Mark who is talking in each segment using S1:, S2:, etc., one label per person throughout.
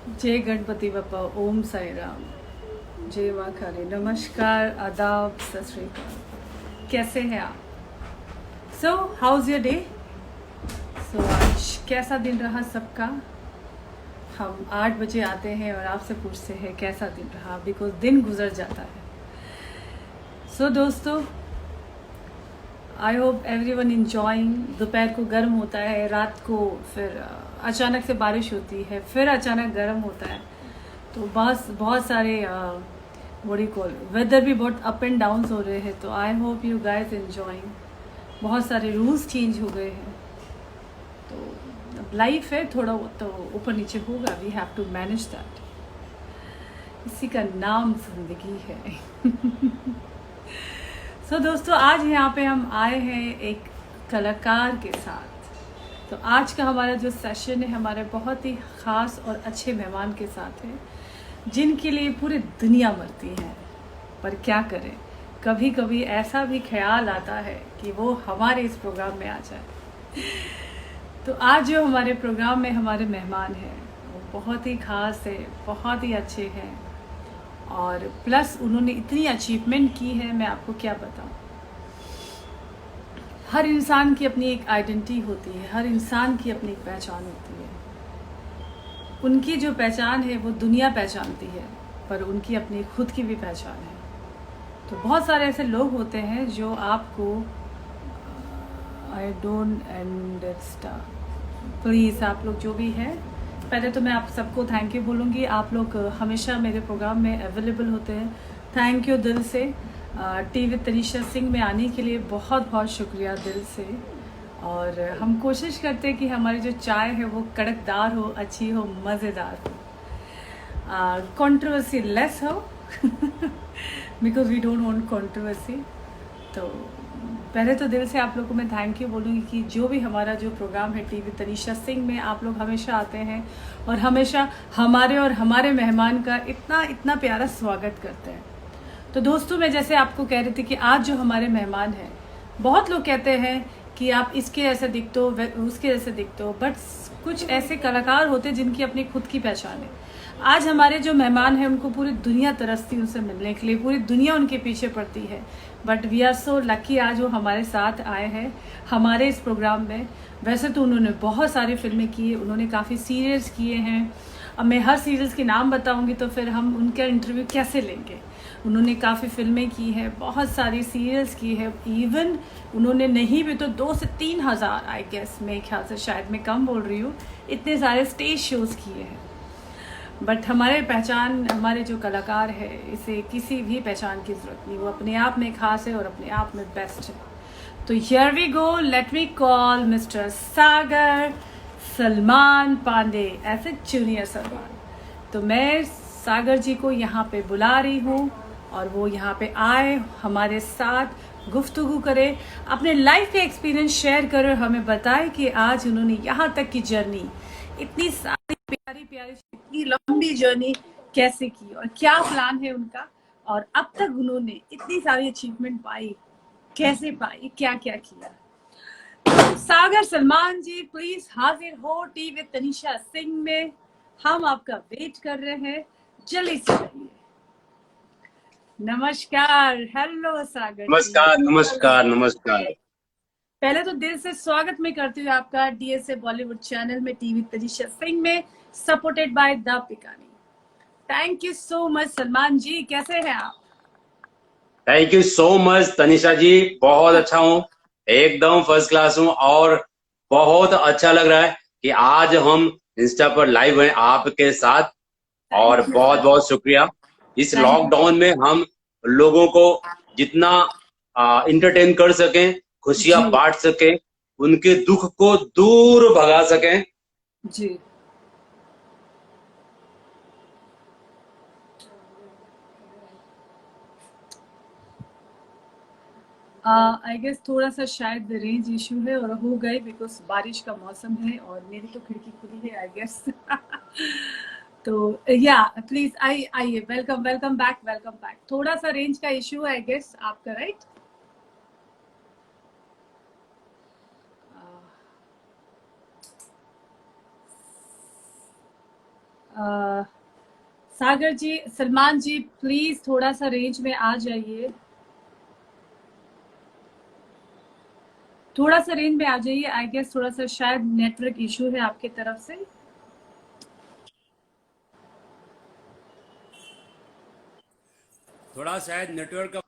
S1: जय गणपति बप्पा, ओम साई राम, जय माँ काली। नमस्कार, आदाब, सत श्री अकाल। कैसे हैं आप? सो हाउज योर डे? सो आज कैसा दिन रहा सबका? हम 8 बजे आते हैं और आपसे पूछते हैं कैसा दिन रहा, बिकॉज दिन गुजर जाता है। सो दोस्तों, I hope every one enjoying. दोपहर को गर्म होता है, रात को फिर अचानक से बारिश होती है, फिर अचानक गर्म होता है। तो बस बहुत सारे बड़ी कॉल वेदर भी बहुत अप एंड डाउन हो रहे हैं। तो आई होप यू गाइस एंजॉइंग। बहुत सारे रूल्स चेंज हो गए हैं, तो लाइफ है, थोड़ा तो ऊपर नीचे होगा। We have to manage that. इसी का नाम जिंदगी है। सो दोस्तों, आज यहाँ पे हम आए हैं एक कलाकार के साथ। तो आज का हमारा जो सेशन है, हमारे बहुत ही ख़ास और अच्छे मेहमान के साथ है, जिनके लिए पूरी दुनिया मरती है। पर क्या करें, कभी कभी ऐसा भी ख्याल आता है कि वो हमारे इस प्रोग्राम में आ जाए। तो आज जो हमारे प्रोग्राम में हमारे मेहमान हैं, वो बहुत ही ख़ास है, बहुत ही अच्छे हैं, और प्लस उन्होंने इतनी अचीवमेंट की है, मैं आपको क्या बताऊं। हर इंसान की अपनी एक आइडेंटिटी होती है, हर इंसान की अपनी एक पहचान होती है। उनकी जो पहचान है वो दुनिया पहचानती है, पर उनकी अपनी खुद की भी पहचान है। तो बहुत सारे ऐसे लोग होते हैं जो आपको आई डोंट अंडरस्टैंड। प्लीज़ आप लोग जो भी हैं, पहले तो मैं आप सबको थैंक यू बोलूँगी। आप लोग हमेशा मेरे प्रोग्राम में अवेलेबल होते हैं, थैंक यू दिल से। टी विद तनीषा सिंह में आने के लिए बहुत बहुत शुक्रिया दिल से। और हम कोशिश करते हैं कि हमारी जो चाय है वो कड़कदार हो, अच्छी हो, मज़ेदार हो, कंट्रोवर्सी लेस हो। Because we don't want controversy. तो पहले तो दिल से आप लोगों को मैं थैंक यू बोलूँगी कि जो भी हमारा जो प्रोग्राम है टीवी तनीषा सिंह में, आप लोग हमेशा आते हैं और हमेशा हमारे और हमारे मेहमान का इतना इतना प्यारा स्वागत करते हैं। तो दोस्तों, मैं जैसे आपको कह रही थी कि आज जो हमारे मेहमान हैं, बहुत लोग कहते हैं कि आप इसके ऐसे दिखते हो, उसके जैसे दिखते हो, बट कुछ ऐसे कलाकार होते हैं जिनकी अपनी खुद की पहचान है। आज हमारे जो मेहमान हैं, उनको पूरी दुनिया तरसती उनसे मिलने के लिए, पूरी दुनिया उनके पीछे पड़ती है। But we are so lucky, आज वो हमारे साथ आए हैं हमारे इस प्रोग्राम में। वैसे तो उन्होंने बहुत सारी फिल्में की है, उन्होंने काफ़ी सीरियल्स किए हैं। अब मैं हर सीरियल्स के नाम बताऊंगी तो फिर हम उनका इंटरव्यू कैसे लेंगे। उन्होंने काफ़ी फिल्में की हैं, बहुत सारी सीरियल्स की है। इवन उन्होंने नहीं भी तो 2 से 3 हज़ार, आई गेस, मेरे ख्याल से, शायद मैं कम बोल रही हूँ, इतने सारे स्टेज शोज़ किए हैं। बट हमारे पहचान, हमारे जो कलाकार है, इसे किसी भी पहचान की ज़रूरत नहीं, वो अपने आप में खास है और अपने आप में बेस्ट है। तो here we go, let me call mister Sagar Salman Pandey, ऐसे जूनियर सलमान। तो मैं सागर जी को यहाँ पे बुला रही हूँ और वो यहाँ पे आए, हमारे साथ गुफ्तगू करे, अपने लाइफ के एक्सपीरियंस शेयर करे और हमें बताए कि आज उन्होंने यहाँ तक की जर्नी, इतनी सारी प्यारी प्यारी, इतनी लंबी जर्नी कैसे की और क्या प्लान है उनका, और अब तक उन्होंने इतनी सारी अचीवमेंट पाई, कैसे पाई, क्या क्या किया। सागर सलमान जी, प्लीज हाजिर हो टी विद तनीषा सिंह में। हम आपका वेट कर रहे हैं, जल्दी से आइए। नमस्कार, हेलो सागर जी।
S2: नमस्कार नमस्कार नमस्कार।
S1: पहले तो दिल से स्वागत मैं करती हूँ आपका डीएसए बॉलीवुड चैनल में, टीवी तनीषा सिंह में, सपोर्टेड बाय द पिकानी। Thank you so much Salman ji, कैसे हैं आप?
S2: Thank you so much Tanisha ji, बहुत अच्छा हूँ, एकदम फर्स्ट क्लास हूँ। और बहुत अच्छा लग रहा है कि आज हम इंस्टा पर लाइव हैं आपके साथ। और
S1: थैंक यू
S2: बहुत
S1: सर।
S2: बहुत शुक्रिया। इस
S1: थैंक यू।
S2: लॉकडाउन में हम लोगों को जितना इंटरटेन कर सकें, खुशियां
S1: जी
S2: बांट सकें, उनके दुख को दूर भगा सकें।
S1: जी। आई गेस थोड़ा सा शायद रेंज इशू है, और हो गए बिकॉज बारिश का मौसम है और मेरी तो खिड़की खुली है, आई गेस। तो या प्लीज आइए, welcome welcome back, welcome back. थोड़ा सा रेंज का इशू है आई गेस आपका, राइट? अ, सागर जी, सलमान जी, प्लीज थोड़ा सा रेंज में आ जाइए, थोड़ा सा रेंज में आ जाइए। आई गेस थोड़ा सा शायद नेटवर्क इशू है आपके तरफ से।
S2: थोड़ा शायद नेटवर्क का।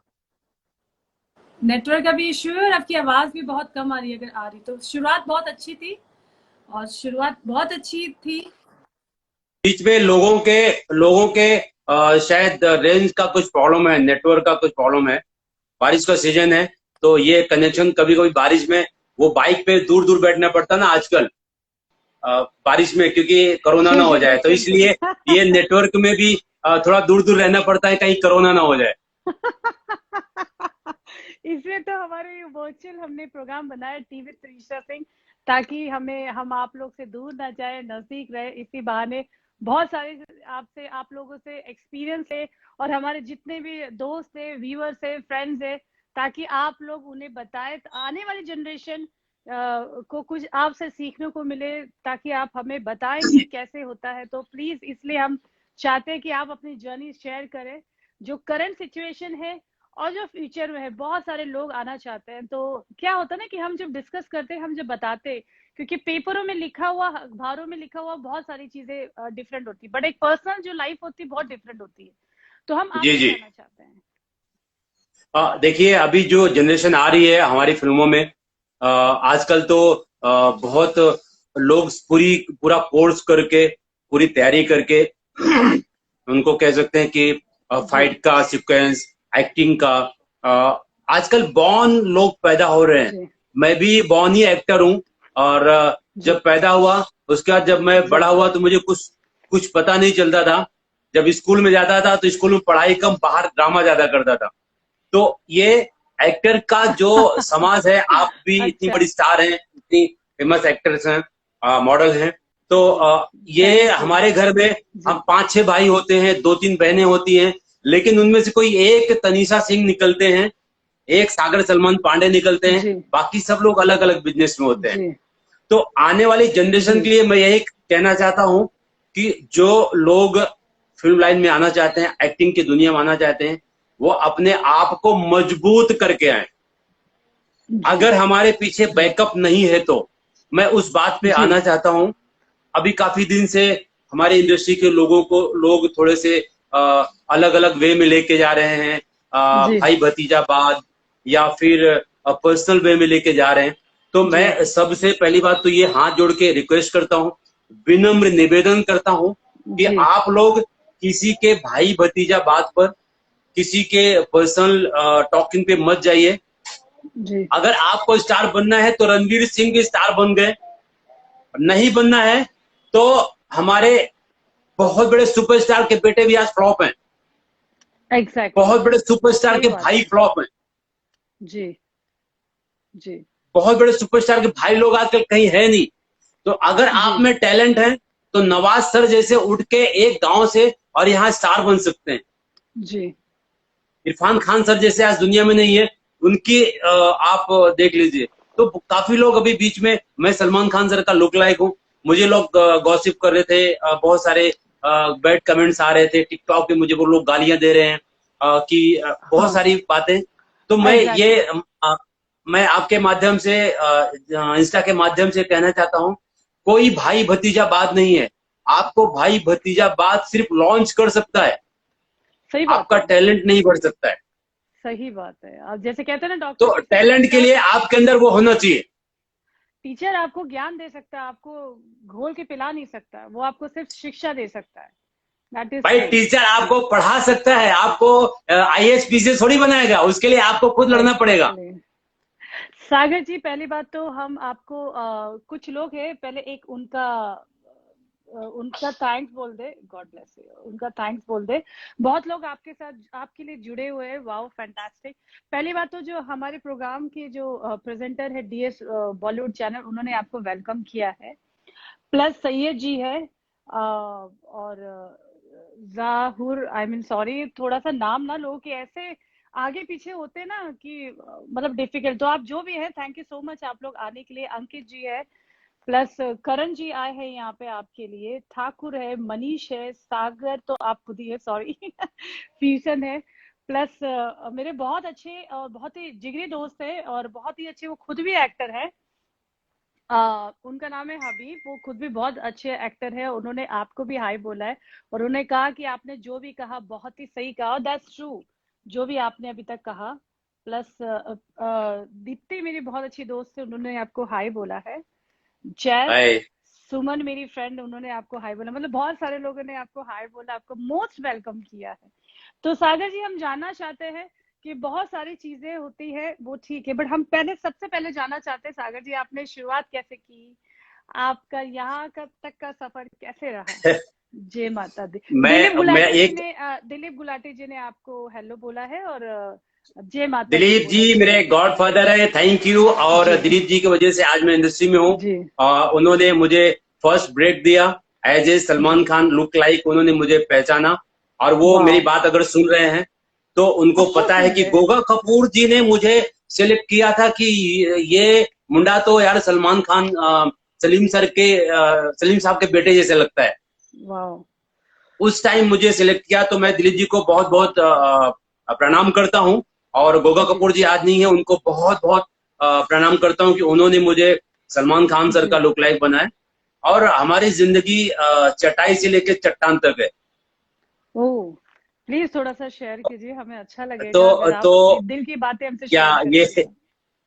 S1: नेटवर्क का भी इशू है और आपकी आवाज भी बहुत कम आ रही है, अगर आ रही तो। शुरुआत बहुत अच्छी थी, और शुरुआत बहुत अच्छी थी।
S2: बीच में लोगों के शायद रेंज का कुछ प्रॉब्लम है, नेटवर्क का कुछ प्रॉब्लम है। बारिश का सीजन है, तो ये कनेक्शन कभी कभी बारिश में, वो बाइक पे दूर दूर बैठना पड़ता ना आजकल बारिश में, क्योंकि कोरोना ना हो जाए, तो इसलिए ये नेटवर्क में भी थोड़ा दूर दूर रहना पड़ता है, कहीं कोरोना ना हो जाए।
S3: इसलिए तो हमारे वर्चुअल हमने प्रोग्राम बनाया टीवी तनीषा सिंह, ताकि हम आप लोग से दूर ना जाए, नजदीक रहे। इसी बहाने बहुत सारे आपसे आप लोगों से एक्सपीरियंस है, और हमारे जितने भी दोस्त है, व्यूअर्स है, फ्रेंड्स है, ताकि आप लोग उन्हें बताएं, तो आने वाली जनरेशन को कुछ आपसे सीखने को मिले, ताकि आप हमें बताएं कि कैसे होता है। तो प्लीज, इसलिए हम चाहते हैं कि आप अपनी जर्नी शेयर करें, जो करंट सिचुएशन है और जो फ्यूचर में है। बहुत सारे लोग आना चाहते हैं, तो क्या होता है ना कि हम जब डिस्कस करते हैं, हम जब बताते हैं, क्योंकि पेपरों में लिखा हुआ, अखबारों में लिखा हुआ बहुत सारी चीजें डिफरेंट होती है, बट एक पर्सनल जो लाइफ होती है बहुत डिफरेंट होती है। तो हम
S2: जी
S3: आपसे
S2: जी।
S3: जानना चाहते हैं।
S2: देखिए, अभी जो जनरेशन आ रही है हमारी फिल्मों में, आजकल तो बहुत लोग पूरा कोर्स करके, पूरी तैयारी करके उनको कह सकते हैं कि
S3: जी
S2: फाइट का सीक्वेंस, एक्टिंग का, आजकल बॉर्न लोग पैदा हो रहे हैं।
S3: जी
S2: मैं भी बॉर्न ही एक्टर हूँ, और
S3: जी
S2: जब पैदा हुआ, उसके बाद जब मैं
S3: जी
S2: बड़ा हुआ तो मुझे कुछ कुछ पता नहीं चलता था। जब स्कूल में जाता था तो स्कूल में पढ़ाई कम, बाहर ड्रामा ज्यादा करता था। तो ये एक्टर का जो समाज है, आप भी इतनी
S3: अच्छा।
S2: बड़ी स्टार हैं, इतनी फेमस एक्टर्स हैं, मॉडल हैं, तो ये
S3: थैंक यू।
S2: हमारे घर में
S3: जी
S2: हम 5-6 भाई होते हैं, 2-3 बहनें होती हैं, लेकिन उनमें से कोई एक तनीषा सिंह निकलते हैं, एक सागर सलमान पांडे निकलते हैं,
S3: जी
S2: बाकी सब लोग अलग अलग बिजनेस में होते हैं।
S3: जी
S2: तो आने वाली जनरेशन
S3: जी
S2: के लिए मैं यही कहना चाहता हूं कि जो लोग फिल्म लाइन में आना चाहते हैं, एक्टिंग की दुनिया में आना चाहते हैं, वो अपने आप को मजबूत करके आए।
S3: जी
S2: अगर हमारे पीछे
S3: जी
S2: बैकअप नहीं है तो मैं उस बात पे
S3: जी
S2: आना चाहता हूं। अभी काफी दिन से हमारे इंडस्ट्री के लोगों को लोग थोड़े से अलग अलग वे में लेके जा रहे हैं,
S3: जी
S2: भाई भतीजावाद, या फिर पर्सनल वे में लेके जा रहे हैं। तो
S3: जी
S2: मैं सबसे पहली बात तो ये हाथ जोड़ के रिक्वेस्ट करता हूँ, विनम्र निवेदन करता हूँ कि
S3: जी
S2: आप लोग किसी के भाई भतीजा बात पर, किसी के पर्सनल टॉकिंग पे मत जाइए।
S3: जी
S2: अगर आपको स्टार बनना है तो रणवीर सिंह भी स्टार बन गए, नहीं बनना है तो हमारे बहुत बड़े सुपरस्टार के बेटे भी आज फ्लॉप हैं,
S3: एग्जैक्टली।
S2: बहुत बड़े सुपरस्टार
S3: सही
S2: के
S3: बात
S2: भाई
S3: है।
S2: फ्लॉप हैं,
S3: जी जी
S2: बहुत बड़े सुपरस्टार के भाई लोग आजकल कहीं है नहीं। तो अगर
S3: जी
S2: आप में टैलेंट है तो नवाज सर जैसे उठ के एक गांव से और यहाँ स्टार बन सकते हैं।
S3: जी
S2: इरफान खान सर जैसे आज दुनिया में नहीं है, उनकी आप देख लीजिए। तो काफी लोग अभी बीच में, मैं सलमान खान सर का लुक लाइक हूँ, मुझे लोग गॉसिप कर रहे थे, बहुत सारे बैड कमेंट्स आ रहे थे टिकटॉक पे, मुझे वो लोग गालियां दे रहे हैं कि बहुत
S3: हाँ
S2: सारी बातें। तो मैं ये
S3: एग्जैक्टली।
S2: मैं आपके माध्यम से, इंस्टा के माध्यम से कहना चाहता हूँ, कोई भाई भतीजा बात नहीं है। आपको भाई भतीजा बात सिर्फ लॉन्च कर सकता है,
S3: सही बात
S2: आपका
S3: है।
S2: टैलेंट नहीं बढ़ सकता है।
S3: सही बात है। अब जैसे कहते हैं ना, डॉक्टर
S2: तो
S3: किसी
S2: टैलेंट के
S3: का
S2: लिए आपके अंदर वो होना चाहिए।
S3: टीचर आपको ज्ञान दे सकता है, आपको घोल के पिला नहीं सकता, वो आपको सिर्फ शिक्षा दे सकता है। दैट इज
S2: भाई
S3: ट्रू।
S2: टीचर आपको पढ़ा सकता है, आपको आईएएस पीसीएस थोड़ी बनाएगा, उसके लिए आपको खुद लड़ना पड़ेगा।
S3: एग्जैक्टली। सागर जी, पहली बात तो हम आपको कुछ लोग हैं, पहले एक उनका थैंक्स बोल दे, गॉड ब्लेस यू, उनका थैंक्स बोल दे। बहुत लोग आपके साथ, आपके लिए जुड़े हुए हैं। Wow, fantastic. पहली बात तो जो हमारे प्रोग्राम के जो प्रेजेंटर है डीएस बॉलीवुड चैनल, उन्होंने आपको वेलकम किया है। प्लस सैयद जी है, और जाहुर, आई मीन सॉरी, थोड़ा सा नाम ना लोगों के ऐसे आगे पीछे होते हैं ना कि मतलब डिफिकल्ट। तो आप जो भी है, थैंक यू सो मच आप लोग आने के लिए। अंकित जी है, प्लस करण जी आए हैं यहाँ पे आपके लिए, ठाकुर है, मनीष है, सागर तो आप खुद ही है, सॉरी फ्यूजन है। प्लस मेरे बहुत अच्छे और बहुत ही जिगरी दोस्त है और बहुत ही अच्छे, वो खुद भी एक्टर है। उनका नाम है हबीब, वो खुद भी बहुत अच्छे एक्टर है। उन्होंने आपको भी हाय बोला है और उन्होंने कहा कि आपने जो भी कहा बहुत ही सही कहा, दैट्स ट्रू, जो भी आपने अभी तक कहा। प्लस दीप्ति मेरी बहुत अच्छी दोस्त है, उन्होंने आपको हाय बोला है। जैस,
S2: हाय।
S3: सुमन मेरी फ्रेंड, उन्होंने आपको हाय बोला, मतलब बहुत सारे लोगों ने आपको हाय बोला, आपको मोस्ट वेलकम किया है। तो सागर जी, हम जानना चाहते हैं कि बहुत सारी चीजें होती है वो ठीक है, बट हम पहले सबसे पहले जानना चाहते हैं सागर जी, आपने शुरुआत कैसे की, आपका यहाँ कब तक का सफर कैसे रहा। जय माता दी।
S2: मैं एक
S3: दिलीप गुलाटी जी ने आपको हेलो बोला है और जय माता दी
S2: दिलीप
S3: बोला
S2: जी
S3: है।
S2: मेरे गॉडफादर है, थैंक यू। और
S3: जी
S2: दिलीप जी की वजह से आज मैं इंडस्ट्री में हूँ।
S3: जी
S2: उन्होंने मुझे फर्स्ट ब्रेक दिया as a Salman
S3: ji.
S2: Khan look like, उन्होंने मुझे पहचाना। और वो मेरी
S3: वाह,
S2: बात अगर सुन रहे हैं तो उनको
S3: ऑफ कोर्स
S2: पता है
S3: सुन
S2: कि
S3: रहे हैं।
S2: गोगा कपूर जी ने मुझे सिलेक्ट किया था कि ये मुंडा तो यार सलमान खान सलीम सर के सलीम साहब के बेटे जैसे लगता है।
S3: वाह,
S2: उस टाइम मुझे सिलेक्ट किया, तो मैं दिलीप जी को बहुत बहुत प्रणाम करता हूँ। और गोगा
S3: जी
S2: कपूर जी आज नहीं है, उनको बहुत बहुत प्रणाम करता हूँ कि उन्होंने मुझे सलमान खान सर का
S3: जी।
S2: लुक लाइक बनाया। और हमारी जिंदगी चटाई से लेकर चट्टान तक है।
S3: ओह, प्लीज थोड़ा सा शेयर कीजिए, हमें अच्छा लगेगा
S2: तो
S3: अगर आप
S2: तो
S3: अपनी दिल की बातें हमसे
S2: क्या
S3: शेयर करेंगे तो।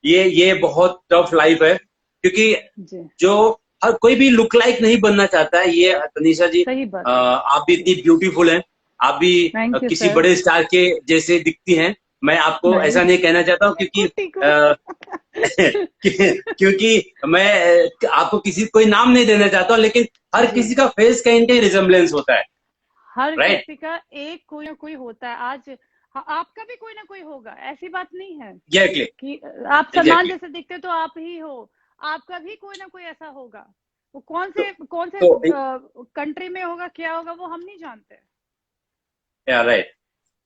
S2: ये बहुत टफ लाइफ है, क्योंकि
S3: जी,
S2: जो हर कोई भी लुक लाइक नहीं बनना चाहता है। ये तनीषा जी,
S3: सही बात है।
S2: आप भी इतनी
S3: जी,
S2: ब्यूटीफुल हैं, आप भी
S3: थैंक यू
S2: किसी
S3: सर।
S2: बड़े स्टार के जैसे दिखती हैं। मैं आपको
S3: नहीं,
S2: ऐसा नहीं कहना चाहता हूँ, क्योंकि
S3: कुट्टी को
S2: क्योंकि मैं आपको किसी कोई नाम नहीं देना चाहता हूँ, लेकिन हर
S3: जी,
S2: किसी का फेस कहीं ना कहीं रिजेम्बलेंस होता है।
S3: हर
S2: राइट,
S3: किसी का एक कोई ना कोई होता है। आज आपका भी कोई ना कोई होगा, ऐसी बात नहीं है
S2: एग्जैक्टली
S3: कि आप सलमान
S2: एग्जैक्टली।
S3: जैसे दिखते तो आप ही हो, आपका भी कोई ना कोई ऐसा होगा। वो
S2: तो
S3: कौन से
S2: तो
S3: कंट्री में होगा, क्या होगा, वो हम नहीं जानते।
S2: या राइट।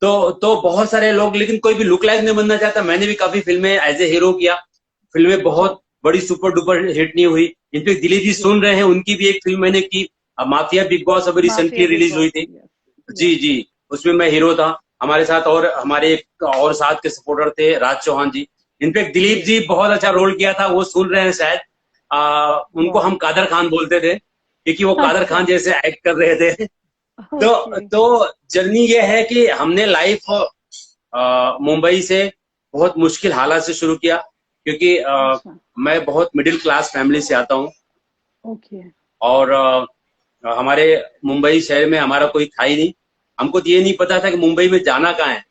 S2: तो बहुत सारे लोग, लेकिन कोई भी लुक लाइक नहीं बनना चाहता। मैंने भी काफी फिल्में एज ए हीरो किया, फिल्में
S3: जी
S2: बहुत बड़ी सुपर डुपर हिट नहीं हुई। इनफेक्ट दिलीप जी
S3: जी।
S2: सुन रहे हैं, उनकी भी एक फिल्म मैंने की, माफिया बिग बॉस, अभी
S3: माफिया
S2: रिसेंटली
S3: बिग
S2: रिलीज हुई
S3: बॉस,
S2: थी।
S3: यस
S2: जी
S3: यस।
S2: जी, उसमें मैं हीरो था। हमारे साथ और हमारे एक और साथ के सपोर्टर थे, राज चौहान जी। इनफेक्ट दिलीप
S3: जी,
S2: जी बहुत अच्छा रोल किया था, वो सुन रहे हैं शायद। उनको
S3: वाह,
S2: हम कादर खान बोलते थे, क्योंकि वो कादर
S3: अच्छा,
S2: खान जैसे एक्ट कर रहे थे।
S3: ओके,
S2: तो जर्नी ये है कि हमने लाइफ मुंबई से बहुत मुश्किल हालात से शुरू किया, क्योंकि
S3: अच्छा,
S2: मैं बहुत मिडिल क्लास फैमिली से आता हूँ।
S3: ओके,
S2: और हमारे मुंबई शहर में हमारा कोई था ही नहीं। हमको तो ये नहीं पता था कि मुंबई में जाना कहाँ है।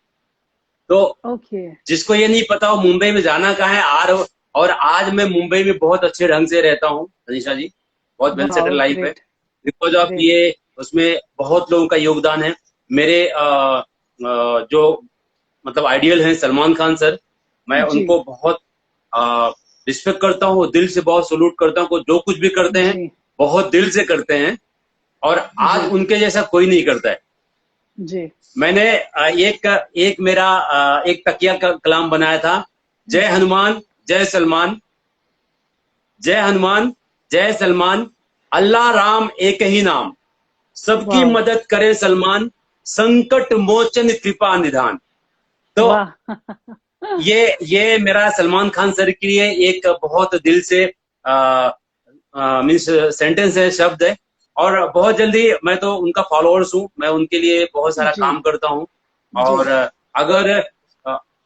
S2: तो
S3: ओके,
S2: जिसको ये नहीं पता हो मुंबई में जाना कहाँ है, और आज मैं मुंबई में बहुत अच्छे ढंग से रहता हूँ तनिषा जी। बहुत वेल सेटल
S3: वाओ,
S2: लाइफ है,
S3: ग्रेट,
S2: बिकॉज ऑफ
S3: ग्रेट,
S2: ये, उसमें बहुत लोगों का योगदान है। मेरे जो मतलब आइडियल हैं सलमान खान सर, मैं
S3: जी
S2: उनको बहुत रिस्पेक्ट करता हूँ, दिल से बहुत सलूट करता हूँ। वो जो कुछ भी करते हैं
S3: जी
S2: बहुत दिल से करते हैं, और
S3: जी
S2: आज उनके जैसा कोई नहीं करता है।
S3: जी
S2: मैंने एक मेरा एक तकिया का कलाम बनाया था, जय
S3: जी।
S2: हनुमान जय सलमान, जय हनुमान जय सलमान, अल्लाह राम एक ही नाम, सबकी
S3: वाओ,
S2: मदद करे सलमान, संकट मोचन कृपा निधान। तो
S3: वाह
S2: ये मेरा सलमान खान सर के लिए एक बहुत दिल से मीन्स सेंटेंस है, शब्द है। और बहुत जल्दी, मैं तो उनका फॉलोअर्स हूँ, मैं उनके लिए बहुत सारा
S3: जी
S2: काम करता हूँ।
S3: जी।
S2: और अगर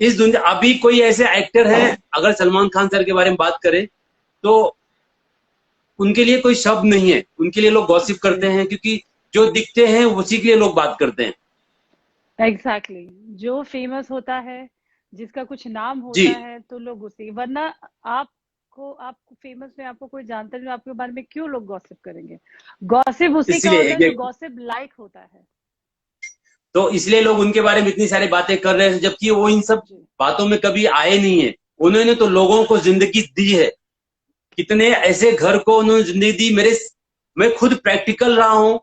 S2: इस दुनिया अभी कोई ऐसे एक्टर हैं, अगर सलमान खान सर के बारे में बात करें तो उनके लिए कोई शब्द नहीं है। उनके लिए लोग गॉसिप
S3: जी,
S2: करते हैं, क्योंकि जो दिखते हैं उसी के लिए लोग बात करते हैं।
S3: Exactly exactly. जो फेमस होता है, जिसका कुछ नाम
S2: जी,
S3: होता है, तो लोग उसी, वरना आपको फेमस में आपको कोई जानता नहीं, आपके बारे में क्यों लोग गॉसिप करेंगे। गॉसिप उसी का होता है जो
S2: इसलिए
S3: गॉसिप लाइक होता है।
S2: तो इसलिए लोग उनके बारे में इतनी सारी बातें कर रहे हैं, जबकि वो इन सब
S3: जी
S2: बातों में कभी आए नहीं है। उन्होंने तो लोगों को जिंदगी दी है, कितने ऐसे घर को उन्होंने जिंदगी दी। मैं खुद प्रैक्टिकल रहा हूं।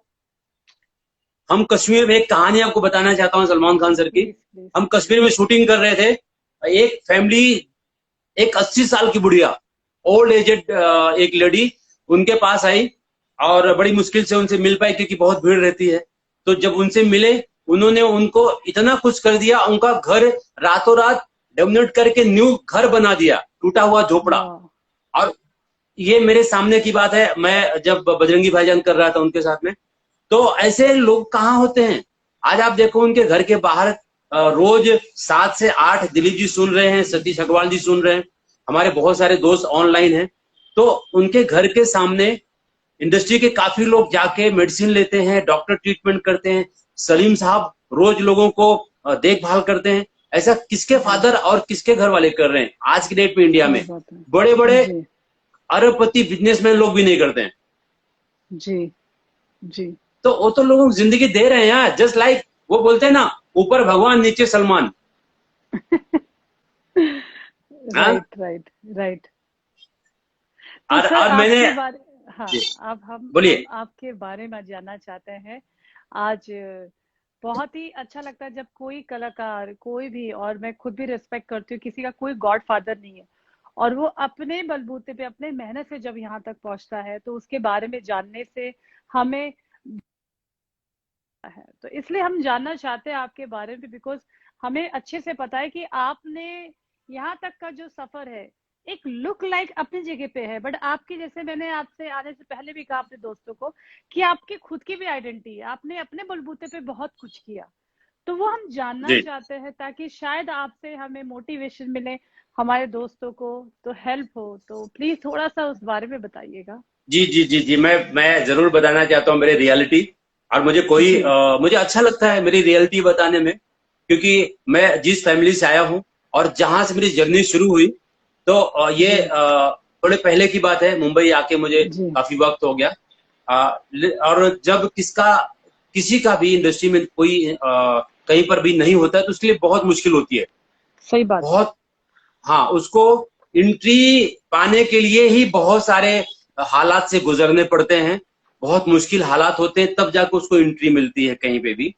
S2: हम कश्मीर में, एक कहानी आपको बताना चाहता हूं सलमान खान सर की।
S3: प्लीज प्लीज
S2: हम
S3: प्लीज।
S2: कश्मीर में शूटिंग कर रहे थे। एक फैमिली, एक 80 साल की बुढ़िया, ओल्ड एजेड एक लेडी, उनके पास आई और बड़ी मुश्किल से उनसे मिल पाई क्योंकि बहुत भीड़ रहती है। तो जब उनसे मिले, उन्होंने उनको इतना कुछ कर दिया, उनका घर रातों रात डोनेट करके न्यू घर बना दिया, टूटा हुआ झोपड़ा।
S3: वाह।
S2: और ये मेरे सामने की बात है, मैं जब बजरंगी भाईजान कर रहा था उनके साथ में। तो ऐसे लोग कहाँ होते हैं? आज आप देखो उनके घर के बाहर रोज 7 से 8 दिलीप जी सुन रहे हैं, सतीश अग्रवाल जी सुन रहे हैं, हमारे बहुत सारे दोस्त ऑनलाइन हैं। तो उनके घर के सामने इंडस्ट्री के काफी लोग जाके मेडिसिन लेते हैं, डॉक्टर ट्रीटमेंट करते हैं। सलीम साहब रोज लोगों को देखभाल करते हैं। ऐसा किसके फादर और किसके घर वाले कर रहे हैं आज की डेट में इंडिया में? बड़े बड़े
S3: जी
S2: अरबपति बिजनेसमैन लोग भी नहीं करते हैं।
S3: जी जी।
S2: तो वो तो लोगों को जिंदगी दे रहे हैं यार, जस्ट लाइक वो बोलते हैं ना, ऊपर भगवान नीचे सलमान।
S3: Right right right. तो
S2: और
S3: सर
S2: मैंने
S3: आपके बारे, हाँ,
S2: जी,
S3: हम
S2: बोलिए।
S3: आपके बारे में जानना चाहते हैं। आज बहुत ही अच्छा लगता है जब कोई कलाकार, कोई भी, और मैं खुद भी रिस्पेक्ट करती हूँ, किसी का कोई गॉड फादर नहीं है और वो अपने बलबूते पे, अपने मेहनत से जब यहाँ तक पहुंचता है तो उसके बारे में जानने से हमें है। तो इसलिए हम जानना चाहते हैं आपके बारे में, बिकॉज हमें अच्छे से पता है कि आपने यहाँ तक का जो सफर है, एक लुक लाइक अपनी जगह पे है, बट आपकी, जैसे मैंने आपसे आने से पहले भी कहा अपने दोस्तों को, कि आपकी खुद की भी आइडेंटिटी है, आपने अपने बलबूते पे बहुत कुछ किया। तो वो हम जानना
S2: जी
S3: चाहते हैं ताकि शायद आपसे हमें मोटिवेशन मिले, हमारे दोस्तों को तो हेल्प हो। तो प्लीज थोड़ा सा उस बारे में बताइएगा।
S2: जी जी जी जी, मैं जरूर बताना चाहता हूँ मेरी रियलिटी। और
S3: जी
S2: मुझे अच्छा लगता है मेरी रियलिटी बताने में, क्योंकि मैं जिस फैमिली से आया हूँ और जहां से मेरी जर्नी शुरू हुई, तो ये
S3: जी
S2: थोड़े पहले की बात है। मुंबई आके मुझे
S3: जी
S2: काफी वक्त हो गया। और जब किसी का भी इंडस्ट्री में कोई कहीं पर भी नहीं होता है तो उसके लिए बहुत मुश्किल होती है,
S3: सही बात है।
S2: बहुत। हाँ, उसको एंट्री पाने के लिए ही बहुत सारे हालात से गुजरने पड़ते हैं, बहुत मुश्किल हालात होते हैं, तब जाकर उसको एंट्री मिलती है कहीं पे भी।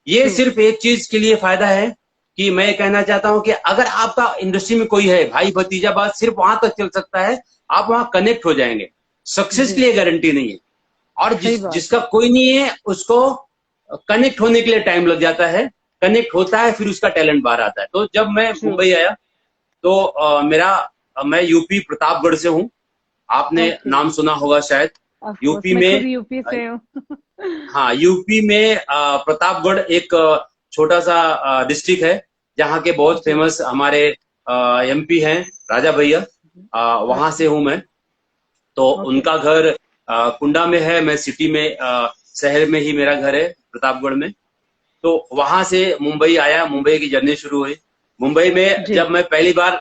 S2: ये
S3: ट्रू।
S2: सिर्फ एक चीज के लिए फायदा है कि मैं कहना चाहता हूं कि अगर आपका इंडस्ट्री में कोई है, भाई भतीजा, बात सिर्फ वहां तक चल सकता है, आप वहां कनेक्ट हो जाएंगे। सक्सेस के
S3: जी
S2: लिए गारंटी नहीं है। और
S3: सही बात
S2: जिसका कोई नहीं है उसको कनेक्ट होने के लिए टाइम लग जाता है। कनेक्ट होता है फिर उसका टैलेंट बाहर आता है। तो जब मैं
S3: ट्रू।
S2: मुंबई आया तो मैं यूपी प्रतापगढ़ से हूँ। आपने
S3: ओके।
S2: नाम सुना होगा शायद।
S3: ऑफ कोर्स,
S2: यूपी
S3: मैं खुद
S2: में,
S3: यूपी से हूँ।
S2: हाँ, यूपी में प्रतापगढ़ एक छोटा सा डिस्ट्रिक्ट है जहाँ के बहुत
S3: जी।
S2: फेमस हमारे एमपी हैं, राजा भैया। वहां से
S3: अच्छा।
S2: हूँ मैं। तो
S3: ओके।
S2: उनका घर कुंडा में है, मैं सिटी में, शहर में ही मेरा घर है, प्रतापगढ़ में। तो वहां से मुंबई आया, मुंबई की जर्नी शुरू हुई। मुंबई में
S3: जी।
S2: जब मैं पहली बार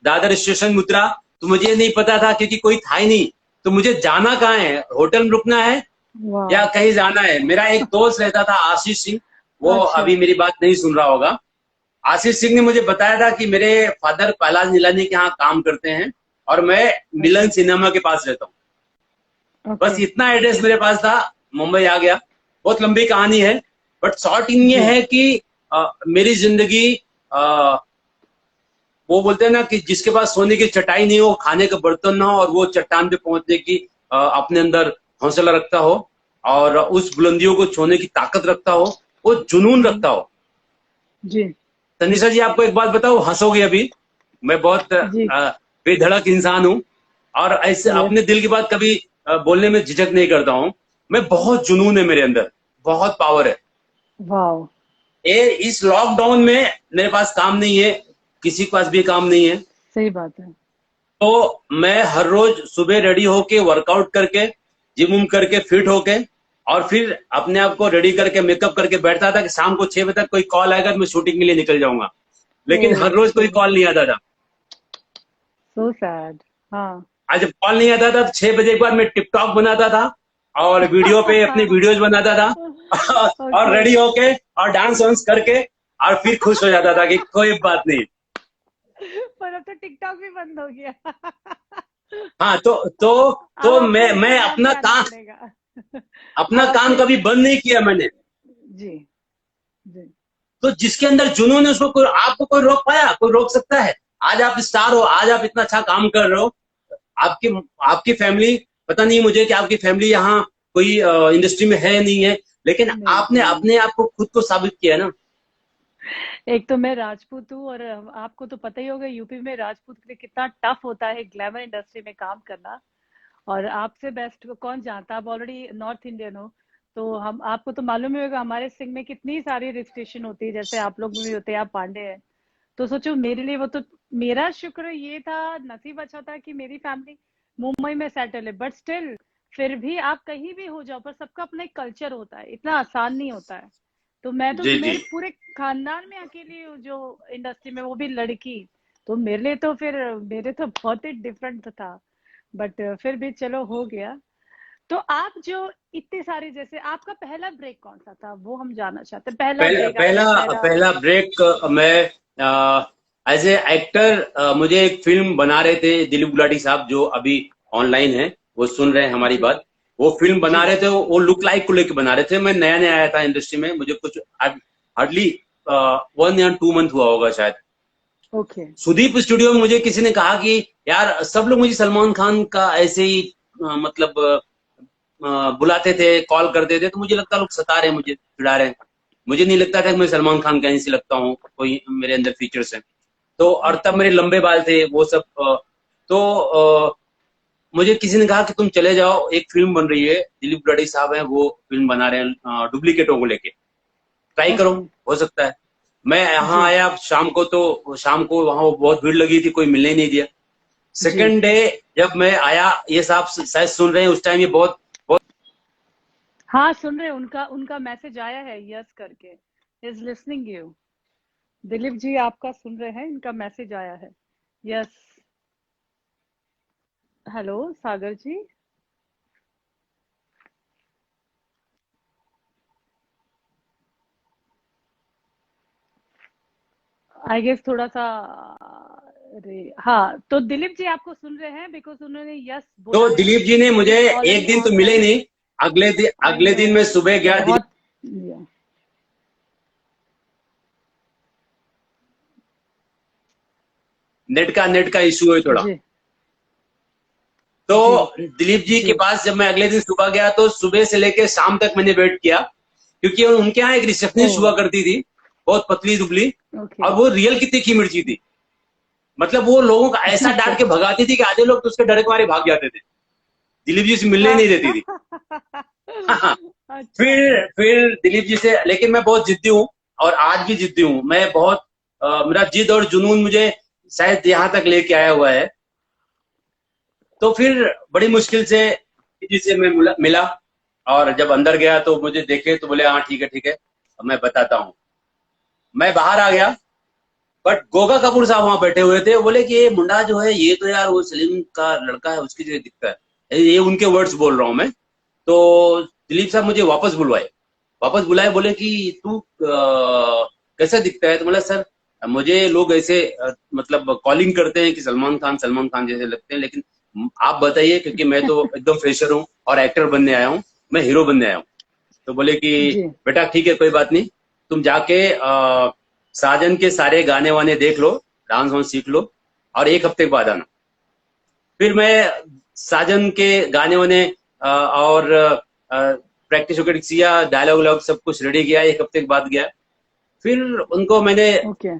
S2: दादर स्टेशन में उतरा तो मुझे नहीं पता था, क्योंकि कोई था ही नहीं। तो मुझे जाना कहाँ है, होटल में रुकना है या
S3: वाह।
S2: कहीं जाना है? मेरा एक दोस्त रहता था, आशीष सिंह, वो
S3: अच्छा।
S2: अभी मेरी बात नहीं सुन रहा होगा। आशीष सिंह ने मुझे बताया था कि मेरे फादर पहलाज नीलानी के यहाँ काम करते हैं और मैं मिलन
S3: अच्छा।
S2: सिनेमा के पास रहता हूँ। बस
S3: ओके।
S2: इतना एड्रेस मेरे पास था, मुंबई आ गया। बहुत लंबी कहानी है, बट शॉर्ट इन ये
S3: जी
S2: है कि मेरी जिंदगी, वो बोलते हैं ना कि जिसके पास सोने की चटाई नहीं हो, खाने का बर्तन ना हो, और वो चट्टान पे पहुंचने की अपने अंदर हौसला रखता हो और उस बुलंदियों को छूने की ताकत रखता हो, वो जुनून रखता हो।
S3: जी
S2: तनिषा जी, आपको एक बात बताओ, हंसोगे अभी। मैं बहुत
S3: जी।
S2: बेधड़क इंसान हूँ और ऐसे
S3: यस।
S2: अपने दिल की बात कभी बोलने में झिझक नहीं करता हूँ। मैं बहुत जुनून है मेरे अंदर, बहुत पावर है।
S3: वाओ।
S2: ये इस लॉकडाउन में मेरे पास काम नहीं है, किसी के पास भी काम नहीं है।
S3: सही बात है।
S2: तो मैं हर रोज सुबह रेडी होके, वर्कआउट करके, जिम उम करके, फिट होके, और फिर अपने आप को रेडी करके, मेकअप करके बैठता था कि शाम को 6 बजे तक कोई कॉल आएगा तो मैं शूटिंग के लिए निकल जाऊंगा। लेकिन हर
S3: ओह
S2: रोज कोई
S3: सो
S2: कॉल नहीं आता था।
S3: So sad. हाँ।
S2: आज जब कॉल नहीं आता था तो 6 बजे के बाद मैं टिकटॉक बनाता था और वीडियो पे अपनी वीडियोज बनाता था और
S3: ओके।
S2: रेडी होके और डांस वांस करके, और फिर खुश हो जाता था कि कोई बात नहीं।
S3: पर अब तो टिकटॉक भी बंद हो गया।
S2: हाँ,
S3: अब
S2: तो
S3: आपको
S2: मैं
S3: इंस्टाग्राम पे आना पड़ेगा। अब
S2: अपना
S3: आपको
S2: काम कभी बंद नहीं किया मैंने।
S3: जी जी
S2: तो जिसके अंदर जुनून है उसको आपको कोई रोक पाया? कोई रोक सकता है? आज आप स्टार हो, आज आप इतना अच्छा काम कर रहे हो, आपकी आपकी फैमिली पता नहीं मुझे कि आपकी फैमिली यहाँ कोई इंडस्ट्री में है नहीं है, लेकिन
S3: नहीं
S2: आपने
S3: नहीं,
S2: अपने आप को खुद को साबित किया है ना।
S3: एक तो मैं राजपूत हूँ और आपको तो पता ही होगा यूपी में राजपूत के लिए कितना टफ होता है ग्लैमर इंडस्ट्री में काम करना। और आपसे बेस्ट को कौन जानता, आप ऑलरेडी नॉर्थ इंडियन हो, तो हम आपको तो मालूम ही होगा हमारे सिंह में कितनी सारी रिस्ट्रिक्शन होती है, जैसे आप लोग में भी होते हैं, आप पांडे हैं। तो सोचो मेरे लिए वो तो, मेरा शुक्र ये था, नसीब अच्छा था कि मेरी फैमिली मुंबई में सेटल है, बट स्टिल फिर भी आप कहीं भी हो जाओ, पर सबका अपना एक कल्चर होता है, इतना आसान नहीं होता है। तो मैं तो
S2: जी जी।
S3: मेरे पूरे खानदान में अकेली हूँ जो इंडस्ट्री में, वो भी लड़की। तो मेरे लिए तो फिर मेरे तो बहुत ही डिफरेंट था, बट फिर भी चलो हो गया। तो आप जो इतने सारे, जैसे आपका पहला ब्रेक कौन सा था वो हम जानना चाहते हैं, पहला
S2: पहला
S3: ब्रेक आपने
S2: पहला
S3: पहला।
S2: पहला ब्रेक मैं एज ए एक्टर, मुझे एक फिल्म बना रहे थे दिलीप गुलाटी साहब, जो अभी ऑनलाइन है, वो सुन रहे हैं हमारी
S3: जी
S2: बात। वो फिल्म बना
S3: जी।
S2: रहे थे, वो लुक लाइक को लेके बना रहे थे। मैं नया नया आया था इंडस्ट्री में, मुझे कुछ हार्डली 1 या 2 मंथ हुआ होगा शायद।
S3: ओके।
S2: सुदीप स्टूडियो में मुझे किसी ने कहा कि यार सब लोग मुझे सलमान खान का ऐसे ही मतलब बुलाते थे, कॉल करते थे, तो मुझे लगता लोग सता रहे हैं, मुझे चिढ़ा रहे हैं। मुझे नहीं लगता था कि मैं सलमान खान कहीं से लगता हूँ, कोई मेरे अंदर फीचर्स हैं। तो और तब
S3: अच्छा।
S2: मेरे लंबे बाल थे वो सब। तो मुझे किसी ने कहा कि तुम चले जाओ, एक फिल्म बन रही है, दिलीप गुलाटी साहब हैं वो फिल्म बना रहे हैं डुप्लीकेटों को लेके, ट्राई करो,
S3: ओके।
S2: हो सकता है। मैं यहाँ
S3: जी
S2: आया शाम को, तो शाम को वहां बहुत भीड़ लगी थी, कोई मिलने ही नहीं दिया।
S3: जी।
S2: सेकंड डे जब मैं आया, ये साहब शायद सुन रहे हैं उस टाइम, ये बहुत बहुत
S3: हाँ सुन रहे हैं, उनका उनका मैसेज आया है, यस करके, is listening you. Dilip ji आपका सुन रहे हैं, इनका मैसेज आया है, yes. Hello Sagar ji. I guess थोड़ा सा, अरे हाँ, तो दिलीप जी आपको सुन रहे हैं, बिकॉज उन्होंने यस
S2: तो
S3: बोला है।
S2: दिलीप जी ने
S3: ही
S2: मुझे
S3: इज ऑलरेडी
S2: एक दिन तो मिले ही
S3: ऑनलाइन।
S2: नहीं।
S3: आई
S2: अगले
S3: नो,
S2: दिन मैं सुबह गया दिलीप,
S3: बहुत।
S2: नेट का इशू है थोड़ा।
S3: जी
S2: तो
S3: जी
S2: दिलीप जी के
S3: जी।
S2: पास जब मैं अगले दिन सुबह गया, तो सुबह से लेकर शाम तक मैंने वेट किया, क्योंकि उनके यहाँ एक
S3: ओ।
S2: रिसेप्शनिस्ट हुआ करती थी, बहुत पतली दुबली,
S3: ओके।
S2: और वो रियल की तीखी मिर्ची थी। मतलब वो लोगों का ऐसा
S3: अच्छा।
S2: डांट के भगाती थी कि आधे लोग तो उसके डर के मारे भाग जाते थे, दिलीप जी से मिलने ही
S3: हाँ।
S2: नहीं देती थी।
S3: अच्छा।
S2: फिर दिलीप जी से, लेकिन मैं बहुत जिद्दी हूँ, और आज भी जिद्दी हूँ मैं बहुत। मेरा जिद और जुनून मुझे शायद यहाँ तक लेके आया हुआ है। तो फिर बड़ी मुश्किल से जी से मैं मिला, और जब अंदर गया तो मुझे देखे तो बोले हाँ ठीक है ठीक है, अब मैं बताता हूँ। मैं बाहर आ गया, बट गोगा कपूर साहब वहां बैठे हुए थे। वो बोले कि ये मुंडा जो है, ये तो यार वो सलीम का लड़का है, उसकी जगह दिखता है, ये उनके वर्ड्स बोल रहा हूँ मैं। तो दिलीप साहब मुझे वापस बुलाए, बोले कि तू कैसा दिखता है। तो बोला सर, मुझे लोग ऐसे मतलब कॉलिंग करते हैं कि सलमान खान जैसे लगते हैं, लेकिन आप बताइए, क्योंकि मैं तो एकदम फ्रेशर हूँ और एक्टर बनने आया हूँ, मैं हीरो बनने आया हूँ। तो बोले कि
S3: जी।
S2: बेटा ठीक है, कोई बात नहीं, तुम जाके साजन के सारे गाने वाने देख लो, डांस वांस सीख लो, और 1 हफ्ते के बाद आना। फिर मैं साजन के गाने वाने और प्रैक्टिस वैक्टिस किया, डायलॉग व्लॉग सब कुछ रेडी किया, 1 हफ्ते के बाद गया। फिर उनको मैंने
S3: ओके।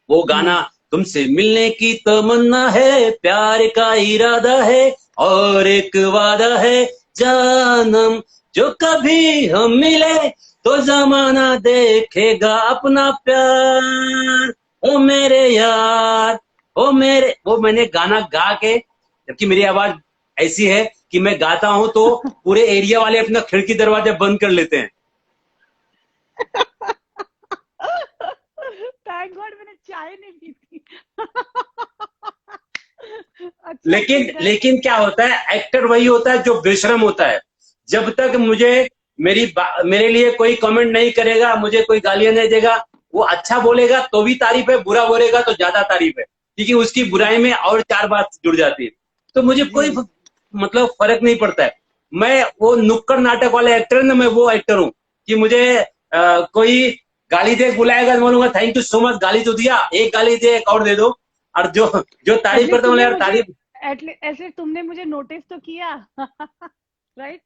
S2: वो गाना, तुमसे मिलने की तमन्ना है, प्यार का इरादा है, और एक वादा है जानम, जो कभी हम मिले तो जमाना देखेगा अपना प्यार, ओ मेरे यार, ओ मेरे, वो मैंने गाना गा के, जबकि मेरी आवाज ऐसी है कि मैं गाता हूं तो पूरे एरिया वाले अपना खिड़की दरवाजे बंद कर लेते हैं।
S3: थैंक गॉड मैंने चाय नहीं पी थी। अच्छा
S2: लेकिन
S3: फिर गए।
S2: लेकिन क्या होता है, एक्टर वही होता है जो बेशरम होता है। जब तक मुझे मेरे लिए कोई कमेंट नहीं करेगा, मुझे कोई गालियां नहीं देगा, वो अच्छा बोलेगा तो भी तारीफ है, बुरा बोलेगा तो ज्यादा तारीफ है, क्योंकि उसकी बुराई में और 4 बात जुड़ जाती है। तो मुझे
S3: जी।
S2: कोई मतलब फर्क नहीं पड़ता है। मैं वो नुक्कड़ नाटक वाले एक्टर है ना, मैं वो एक्टर हूँ कि मुझे कोई गाली दे बुलाएगा तो बोलूंगा थैंक यू सो मच, गाली तो दिया, एक गाली दे, एक और दे दो। और जो जो तारीफ करता
S3: एटलीस्ट
S2: हूँ,
S3: तुमने
S2: यार
S3: मुझे,
S2: तारीफ।
S3: ऐसे तुमने मुझे नोटिस तो किया राइट।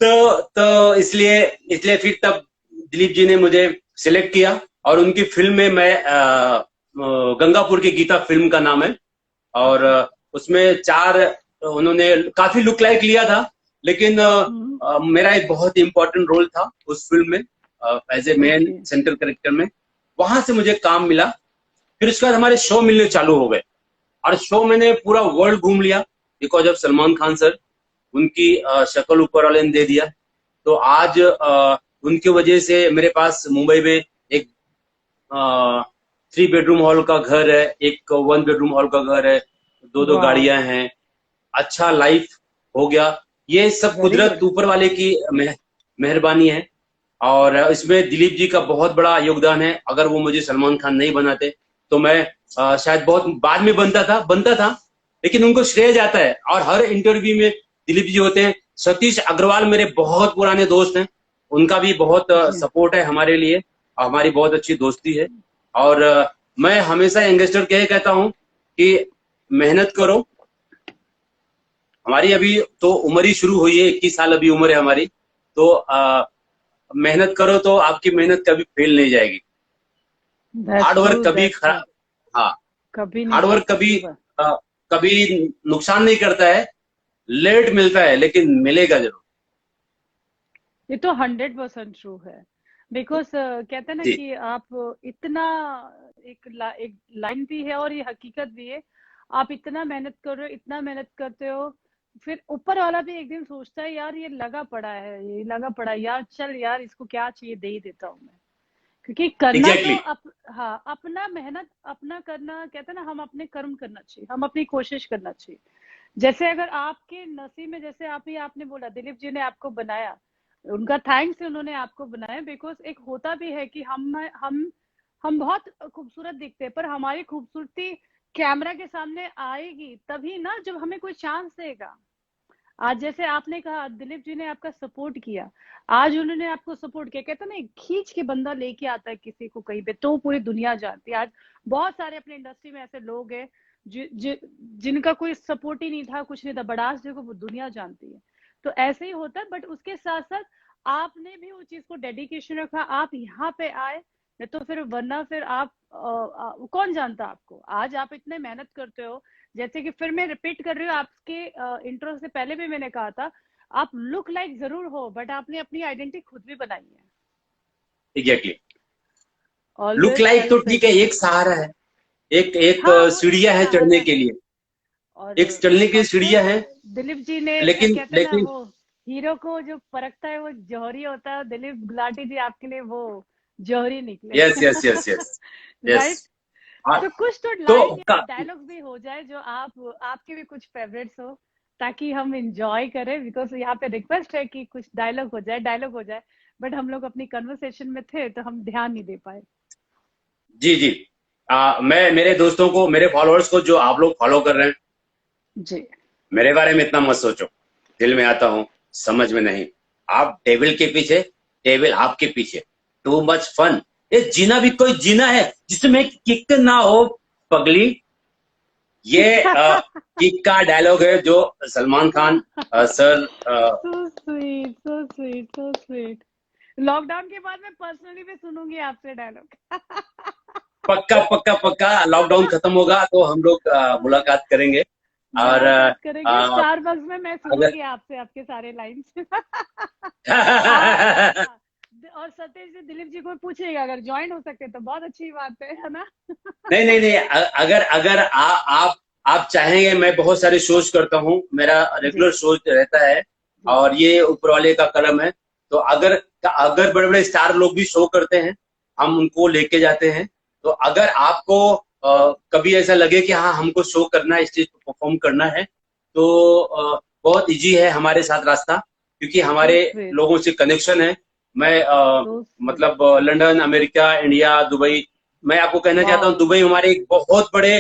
S2: तो इसलिए इसलिए फिर तब दिलीप जी ने मुझे सिलेक्ट किया और उनकी फिल्म में मैं गंगापुर की गीता फिल्म का नाम है। और उसमें चार उन्होंने काफी लुक लाइक लिया था, लेकिन मेरा एक बहुत इंपॉर्टेंट रोल था उस फिल्म में as a main
S3: Okay.
S2: Central character में। वहां से मुझे काम मिला। फिर उसके बाद हमारे शो मिलने चालू हो गए और शो मैंने पूरा वर्ल्ड घूम लिया because of Salman Khan sir. उनकी शक्ल ऊपर वाले ने दे दिया। तो आज उनकी वजह से मेरे पास मुंबई में एक 3 बेडरूम हॉल का घर है, एक 1 बेडरूम हॉल का घर है, दो
S3: Wow.
S2: गाड़ियां हैं, अच्छा लाइफ हो गया। ये सब
S3: Very
S2: कुदरत
S3: good.
S2: ऊपर वाले की मेहरबानी है। और इसमें दिलीप जी का बहुत बड़ा योगदान है। अगर वो मुझे सलमान खान नहीं बनाते तो मैं शायद बहुत बाद में बनता था, लेकिन उनको श्रेय जाता है। और हर इंटरव्यू में दिलीप जी होते हैं। सतीश अग्रवाल मेरे बहुत पुराने दोस्त हैं, उनका भी बहुत सपोर्ट है हमारे लिए, हमारी बहुत अच्छी दोस्ती है। और मैं हमेशा यंगस्टर कहता हूँ कि मेहनत करो। हमारी अभी तो उम्र ही शुरू हुई है, 21 साल अभी उम्र है हमारी। तो मेहनत करो तो आपकी मेहनत कभी फेल नहीं जाएगी। हार्ड वर्क कभी खराब, हाँ,
S3: कभी नहीं
S2: हार्ड वर्क
S3: करता,
S2: कभी
S3: सही बात।
S2: कभी नुकसान नहीं करता है। लेट मिलता है लेकिन मिलेगा जरूर।
S3: ये तो 100% ट्रू है। बिकॉज कहते हैं ना
S2: जी,
S3: कि आप इतना एक लाइन भी है और ये हकीकत भी है। आप इतना मेहनत कर रहे हो, इतना मेहनत करते हो, फिर ऊपर वाला भी एक दिन सोचता है यार ये लगा पड़ा है, ये लगा पड़ा है यार, चल यार इसको क्या चाहिए दे ही देता हूँ मैं। क्योंकि करना तो
S2: एग्जैक्टली।
S3: हाँ, अपना मेहनत अपना करना, कहते हैं ना हम अपने कर्म करना चाहिए, हम अपनी कोशिश करना चाहिए। जैसे अगर आपके नसीब में, जैसे आपने बोला दिलीप जी ने आपको बनाया, उनका थैंक्स है, उन्होंने आपको बनाया। बिकॉज एक होता भी है कि हम बहुत खूबसूरत दिखते हैं, पर हमारी खूबसूरती कैमरा के सामने आएगी तभी ना जब हमें कोई चांस देगा। आज जैसे आपने कहा दिलीप जी ने आपका सपोर्ट किया, आज उन्होंने आपको सपोर्ट किया। कहते हैं ना खींच के बंदा लेके आता है किसी को कहीं पे तो पूरी दुनिया जानती है। आज बहुत सारे अपने इंडस्ट्री में ऐसे लोग हैं जिनका कोई सपोर्ट ही नहीं था, कुछ नहीं था, बट आज देखो वो दुनिया जानती है। तो ऐसे ही होता है। बट उसके साथ साथ आपने भी उस चीज को डेडिकेशन रखा, आप यहाँ पे आए। नहीं तो फिर वरना फिर आप कौन जानता आपको। आज आप इतने मेहनत करते हो, जैसे कि फिर मैं रिपीट कर रही हूँ, आपके इंट्रो से पहले भी मैंने कहा था, आप लुक लाइक जरूर हो बट आपने अपनी आइडेंटिटी खुद भी बनाई है।
S2: एग्जैक्टली। लुक
S3: ऑलवेज
S2: लाइक तो
S3: सेल्फ
S2: ठीक है, एक
S3: एक्सेप्ट।
S2: सहारा है, एक एक
S3: हाँ वो एक
S2: सीढ़ियां है चढ़ने
S3: सहारा
S2: के
S3: है।
S2: लिए।
S3: और
S2: एक चढ़ने की
S3: सबसे
S2: सीढ़ियां हैं।
S3: दिलीप जी ने
S2: लेकिन
S3: कहते ना
S2: लेकिन
S3: वो हीरो को जो परखता है वो जौहरी होता है। दिलीप गुलाटी जी आपके लिए वो जौहरी निकले
S2: yes yes yes yes yes.
S3: Right. तो कुछ तो
S2: तो
S3: लाइन या डायलॉग भी हो जाए जो आपके भी कुछ फेवरेट्स हो, ताकि हम इंजॉय करें। बिकॉज यहाँ पे रिक्वेस्ट है कि कुछ डायलॉग हो जाए। बट हम लोग अपनी कन्वर्सेशन में थे तो हम ध्यान नहीं दे पाए।
S2: जी जी। मैं मेरे दोस्तों को, मेरे फॉलोअर्स को जो आप लोग फॉलो कर रहे हैं,
S3: जी।
S2: मेरे बारे में इतना मत सोचो। दिल में आता हूँ, समझ में नहीं। आप टेबल के पीछे, टेबल आपके पीछे। Too much fun. ये जीना भी कोई जीना है जिसमें किक ना हो पगली। ये किक का डायलॉग है जो Salman Khan sir.
S3: So sweet, so sweet, so sweet. Lockdown के बाद मैं पर्सनली भी सुनूंगी आपसे डायलॉग
S2: पक्का पक्का पक्का, लॉकडाउन खत्म होगा तो हम लोग मुलाकात करेंगे। और
S3: मुलाकात करेंगे
S2: अ,
S3: स्टारबक्स में। मैं
S2: अगर
S3: सुनूंगी आपसे आपके सारे लाइंस हाँ। और सतीश जी दिलीप जी को पूछिएगा, अगर ज्वाइन हो सकते तो बहुत अच्छी बात है ना
S2: नहीं नहीं नहीं, अगर अगर आप चाहेंगे, मैं बहुत सारे शोज करता हूँ, मेरा
S3: जी
S2: रेगुलर शोज रहता है।
S3: जी।
S2: और ये ऊपर वाले का कलम है। तो अगर अगर बड़े बड़े स्टार लोग भी शो करते हैं, हम उनको लेके जाते हैं। तो अगर आपको कभी ऐसा लगे कि हाँ हमको शो करना है, स्टेज पर परफॉर्म करना है, तो बहुत इजी है हमारे साथ रास्ता, क्योंकि
S3: सो
S2: हमारे
S3: स्वीट,
S2: लोगों से कनेक्शन है। मैं
S3: सो स्वीट।
S2: मतलब लंदन, अमेरिका, इंडिया, दुबई। मैं आपको कहना चाहता हूँ,
S3: वाओ।
S2: दुबई हमारे एक बहुत बड़े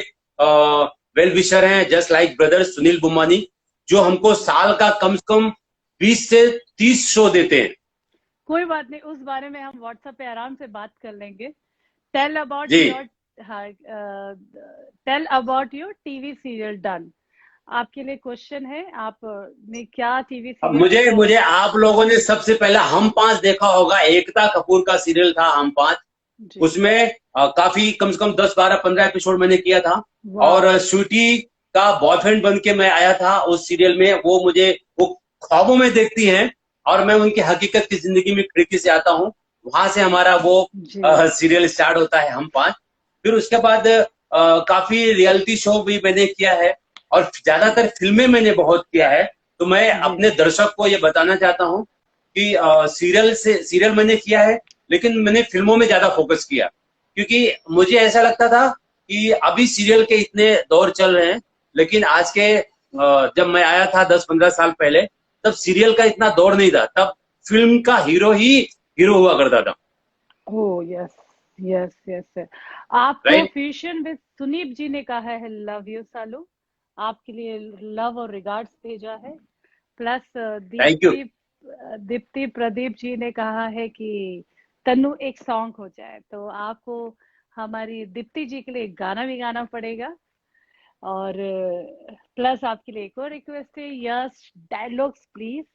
S2: वेल विशर हैं, जस्ट लाइक ब्रदर सुनील बुम्बानी, जो हमको साल का कम से कम 20 से 30 शो देते हैं।
S3: कोई बात नहीं, उस बारे में हम व्हाट्सएप पे आराम से बात कर लेंगे। टेल अबाउट
S2: जी
S3: योर हाँ, tell about your TV serial done. आपके लिए क्वेश्चन है, आप ने क्या टीवी
S2: अब
S3: सीरियल
S2: मुझे
S3: किया है?
S2: मुझे आप लोगों ने सबसे पहला हम पांच देखा होगा, एकता कपूर का सीरियल था हम पांच।
S3: जी,
S2: उसमें काफी कम से कम 10-12-15 एपिसोड मैंने किया था। और
S3: वाह,
S2: स्वीटी का बॉयफ्रेंड बन के मैं आया था उस सीरियल में। वो मुझे वो ख्वाबों में देखती हैं और मैं उनकी हकीकत की जिंदगी में खिड़की से आता हूँ। वहां से हमारा वो
S3: जी,
S2: सीरियल स्टार्ट होता है हम पांच। फिर उसके बाद काफी रियलिटी शो भी मैंने किया है और ज्यादातर फिल्में मैंने बहुत किया है। तो मैं
S3: जी,
S2: अपने दर्शक को ये बताना चाहता हूँ कि सीरियल मैंने किया है, लेकिन मैंने फिल्मों में ज्यादा फोकस किया, क्योंकि मुझे ऐसा लगता था कि अभी सीरियल के इतने दौर चल रहे हैं, लेकिन आज के जब मैं आया था 10-15 साल पहले, तब सीरियल का इतना दौर नहीं था। तब फिल्म का हीरो ही हीरो हुआ करता था।
S3: ओ यस, यस, यस। आपको
S2: राइट।
S3: फ्यूशन विद सुनीप जी ने कहा है लव यू सालू, आपके लिए लव और रिगार्ड्स भेजा है। Plus
S2: thank you.
S3: Deepti Pradeep ji ने कहा है कि तन्नू एक सॉन्ग हो जाए, तो आपको हमारी दीप्ति जी के लिए एक गाना भी गाना पड़ेगा। और प्लस आपके लिए एक और रिक्वेस्ट है, यस डायलॉग्स प्लीज।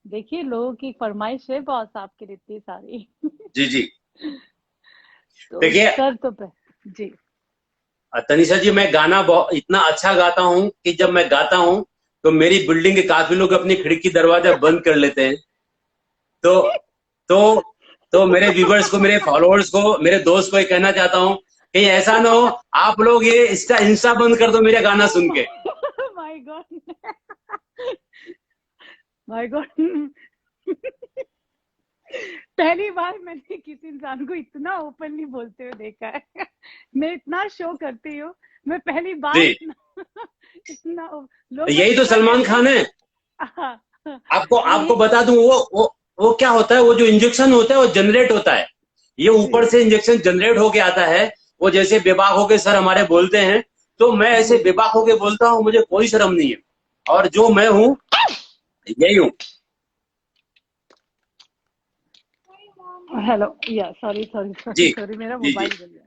S3: देखिए लोगों की फरमाइश है बॉस आपके लिए इतनी सारी।
S2: जी जी।
S3: तो
S2: देखिए
S3: सर तो जी,
S2: तनिषा जी, मैं गाना इतना अच्छा गाता हूँ कि जब मैं गाता हूँ तो मेरी बिल्डिंग के काफी लोग अपनी खिड़की दरवाजा बंद कर लेते हैं। तो तो तो मेरे व्यूवर्स को, मेरे फॉलोअर्स को, मेरे दोस्त को ये कहना चाहता हूँ कि ऐसा ना हो आप लोग ये इंस्टा बंद कर दो मेरा गाना सुन के।
S3: My God, my God. पहली बार मैंने किसी इंसान को इतना ओपनली बोलते हुए देखा है। मैं इतना शो करती हूँ, मैं पहली बार
S2: जी,
S3: इतना इतना
S2: तो
S3: लोग बस
S2: यही तो
S3: इतना
S2: सलमान
S3: कहते हैं।
S2: खान है।
S3: हाँ,
S2: आपको
S3: और
S2: आपको
S3: ये
S2: बता दूं, वो क्या होता है, वो जो इंजेक्शन होता है वो जनरेट होता है। ये
S3: जी,
S2: ऊपर से इंजेक्शन जनरेट होके आता है। वो जैसे बेबाक होके सर हमारे बोलते हैं, तो मैं ऐसे
S3: जी,
S2: बेबाक होके बोलता हूँ, मुझे कोई शर्म नहीं है। और जो मैं हूँ यही हूँ।
S3: हेलो, या सॉरी सॉरी सॉरी
S2: जी
S3: सॉरी, मेरा
S2: जी जी।
S3: मोबाइल गिर गया।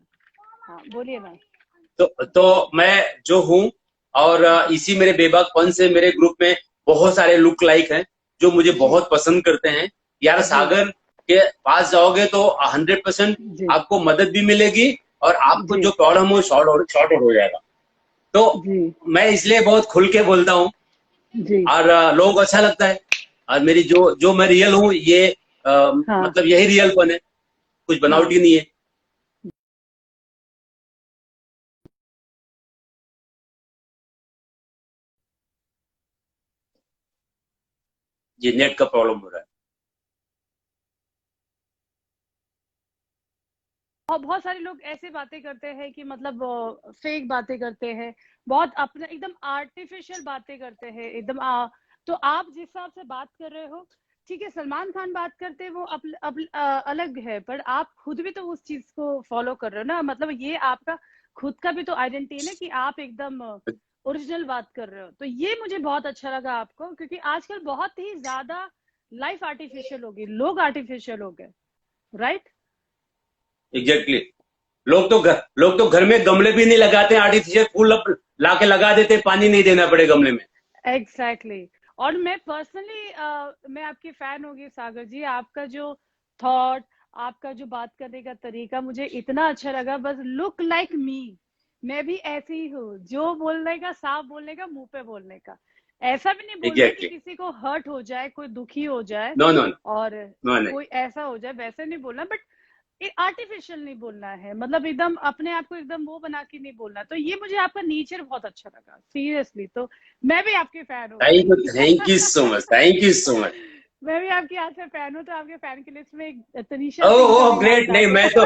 S3: हाँ बोलिए ना।
S2: तो मैं जो हूँ, और इसी मेरे बेबाकपन से मेरे ग्रुप में बहुत सारे लुक लाइक हैं जो मुझे
S3: जी,
S2: बहुत पसंद करते हैं। यार
S3: जी,
S2: सागर के पास जाओगे तो 100%
S3: जी,
S2: आपको मदद भी मिलेगी और आपको
S3: जी,
S2: जो प्रॉब्लम हो शॉर्ट आउट हो जाएगा। तो
S3: जी,
S2: मैं इसलिए बहुत खुल के बोलता हूँ
S3: जी,
S2: और लोगों को अच्छा लगता है। और मेरी जो जो मैं रियल हूँ, ये
S3: हाँ,
S2: मतलब यही रियलपन है, कुछ
S3: हाँ।
S2: बनावटी नहीं है। ये नेट का प्रॉब्लम हो रहा है।
S3: और बहुत सारे लोग ऐसे बातें करते हैं कि मतलब फेक बातें करते हैं, बहुत अपना एकदम आर्टिफिशियल बातें करते हैं एकदम। तो आप जिस हिसाब से बात कर रहे हो, ठीक है, सलमान खान बात करते हैं वो अलग है, पर आप खुद भी तो उस चीज को फॉलो कर रहे हो ना, मतलब ये आपका खुद का भी तो आइडेंटिटी है ना कि आप एकदम ओरिजिनल बात कर रहे हो। तो ये मुझे बहुत अच्छा लगा आपको, क्योंकि आजकल बहुत ही ज्यादा लाइफ आर्टिफिशियल हो गई, लोग आर्टिफिशियल हो गए, राइट?
S2: एग्जैक्टली। लोग तो घर में गमले भी नहीं लगाते, आर्टिफिशियल फूल ला के लगा देते, पानी नहीं देना पड़े गमले में।
S3: Exactly exactly. और मैं पर्सनली मैं आपकी फैन होगी सागर जी, आपका जो थॉट, आपका जो बात करने का तरीका मुझे इतना अच्छा लगा। बस लुक लाइक मी, मैं भी ऐसी ही हूँ, जो बोलने का साफ बोलने का, मुंह पे बोलने का। ऐसा भी नहीं बोलना कि
S2: एग्जैक्टली।
S3: किसी को हर्ट हो जाए, कोई दुखी हो जाए
S2: नो नो
S3: और
S2: नो नहीं।
S3: कोई ऐसा हो जाए, वैसे नहीं बोलना। बट आर्टिफिशियल नहीं बोलना है, मतलब एकदम अपने आप को एकदम वो बना के नहीं बोलना। तो ये मुझे आपका नेचर बहुत अच्छा लगा सीरियसली। तो मैं भी आपकी फैन हो गई।
S2: Thank you so much, thank you so much.
S3: मैं भी आपकी आज से फैन हूँ, तो आपके फैन की लिस्ट में एक तनीषा
S2: ओह
S3: सिंह का
S2: ओह
S3: भी नाम
S2: ग्रेट। नहीं,
S3: डाल दो।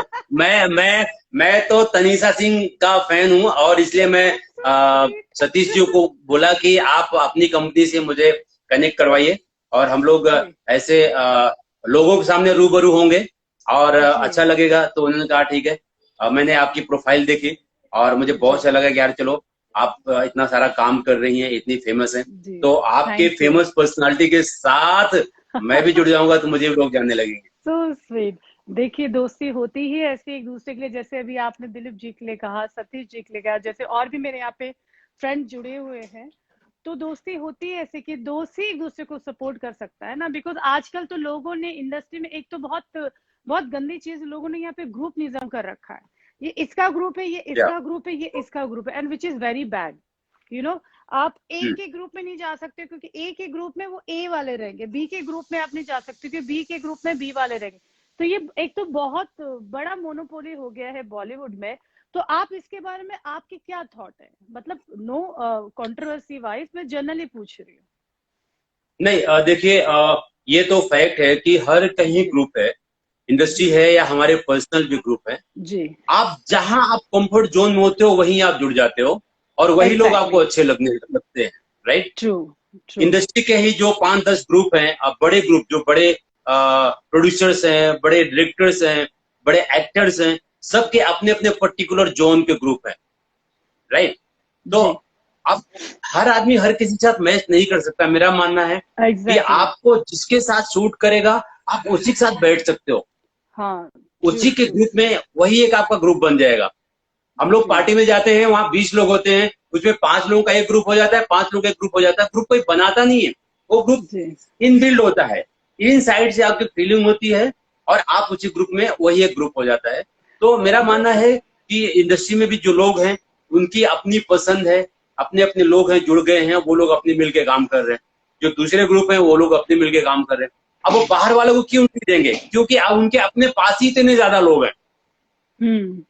S2: मैं तो तनीषा सिंह का फैन हूँ, और इसलिए मैं
S3: सो स्वीट।
S2: सतीश जी को बोला कि आप अपनी कंपनी से मुझे कनेक्ट करवाइए, और हम लोग
S3: जी,
S2: ऐसे लोगों के सामने रूबरू होंगे और
S3: जी,
S2: अच्छा लगेगा। तो उन्होंने कहा ठीक है। मैंने आपकी प्रोफाइल देखी और मुझे बहुत
S3: जी,
S2: अच्छा लगा कि यार चलो, आप इतना सारा काम कर रही हैं, इतनी फेमस हैं,
S3: जी,
S2: तो आपके
S3: थैंक यू।
S2: फेमस पर्सनालिटी के साथ मैं भी जुड़ जाऊंगा तो मुझे भी लोग जानने लगेंगे।
S3: So sweet. देखिए दोस्ती होती ही ऐसी एक दूसरे के लिए, जैसे अभी आपने दिलीप जी के लिए कहा, सतीश जी के लिए कहा, जैसे और भी मेरे यहाँ पे फ्रेंड जुड़े हुए हैं, तो दोस्ती होती है ऐसे कि दोस्त ही एक दूसरे को सपोर्ट कर सकता है ना। बिकॉज आजकल तो लोगों ने इंडस्ट्री में एक तो बहुत बहुत गंदी चीज लोगों ने यहाँ पे ग्रुप निज़म कर रखा है। ये इसका ग्रुप है, ये
S2: या
S3: इसका ग्रुप है, ये इसका ग्रुप है, and which is very bad. You know, आप ए के ग्रुप में नहीं जा सकते क्योंकि ए के ग्रुप में वो ए वाले रहेंगे, बी के ग्रुप में आप नहीं जा सकते क्योंकि बी के ग्रुप में बी वाले रहेंगे। तो ये एक तो बहुत बड़ा मोनोपोली हो गया है बॉलीवुड में। तो आप इसके बारे में आपके क्या थॉट है? मतलब नो कंट्रोवर्सी वाइज, मैं जनरली पूछ रही हूँ।
S2: नहीं, देखिए, ये तो फैक्ट है कि हर कहीं ग्रुप है, इंडस्ट्री
S3: जी
S2: है या हमारे पर्सनल भी ग्रुप है।
S3: जी,
S2: आप जहां आप कंफर्ट जोन में होते हो वहीं आप जुड़ जाते हो और वही लोग आपको
S3: एग्जैक्टली,
S2: अच्छे लगते हैं, राइट।
S3: ट्रू ट्रू,
S2: इंडस्ट्री के ही जो 5-10 ग्रुप हैं, अब बड़े ग्रुप जो बड़े प्रोड्यूसर्स हैं, बड़े डायरेक्टर्स हैं, बड़े एक्टर्स हैं, सबके अपने अपने पर्टिकुलर जोन के ग्रुप हैं, राइट। तो
S3: जी
S2: अब हर आदमी हर किसी के साथ मैच नहीं कर सकता। मेरा मानना है कि
S3: एग्जैक्टली,
S2: आपको जिसके साथ सूट करेगा आप उसी के साथ बैठ सकते हो,
S3: हाँ, ट्रू
S2: उसी के
S3: ट्रू,
S2: ग्रुप में वही एक आपका ग्रुप बन जाएगा। हम लोग
S3: जी
S2: पार्टी में जाते हैं, वहां 20 लोग होते हैं, उसमें 5 लोगों का एक ग्रुप हो जाता है, 5 लोगों का एक ग्रुप हो जाता है। ग्रुप कोई बनाता नहीं है, वो ग्रुप
S3: जी
S2: इनबिल्ड होता है, इन साइड से आपकी फीलिंग होती है और आप उसी ग्रुप में वही एक ग्रुप हो जाता है। तो मेरा मानना है कि इंडस्ट्री में भी जो लोग हैं उनकी अपनी पसंद है, अपने अपने लोग हैं, जुड़ गए हैं, वो लोग अपने मिलके काम कर रहे हैं। जो दूसरे ग्रुप हैं वो लोग अपने मिलके काम कर रहे हैं। अब वो बाहर वालों को क्यों नहीं देंगे, क्योंकि अब उनके अपने पास ही इतने ज्यादा लोग हैं।
S3: हम्म।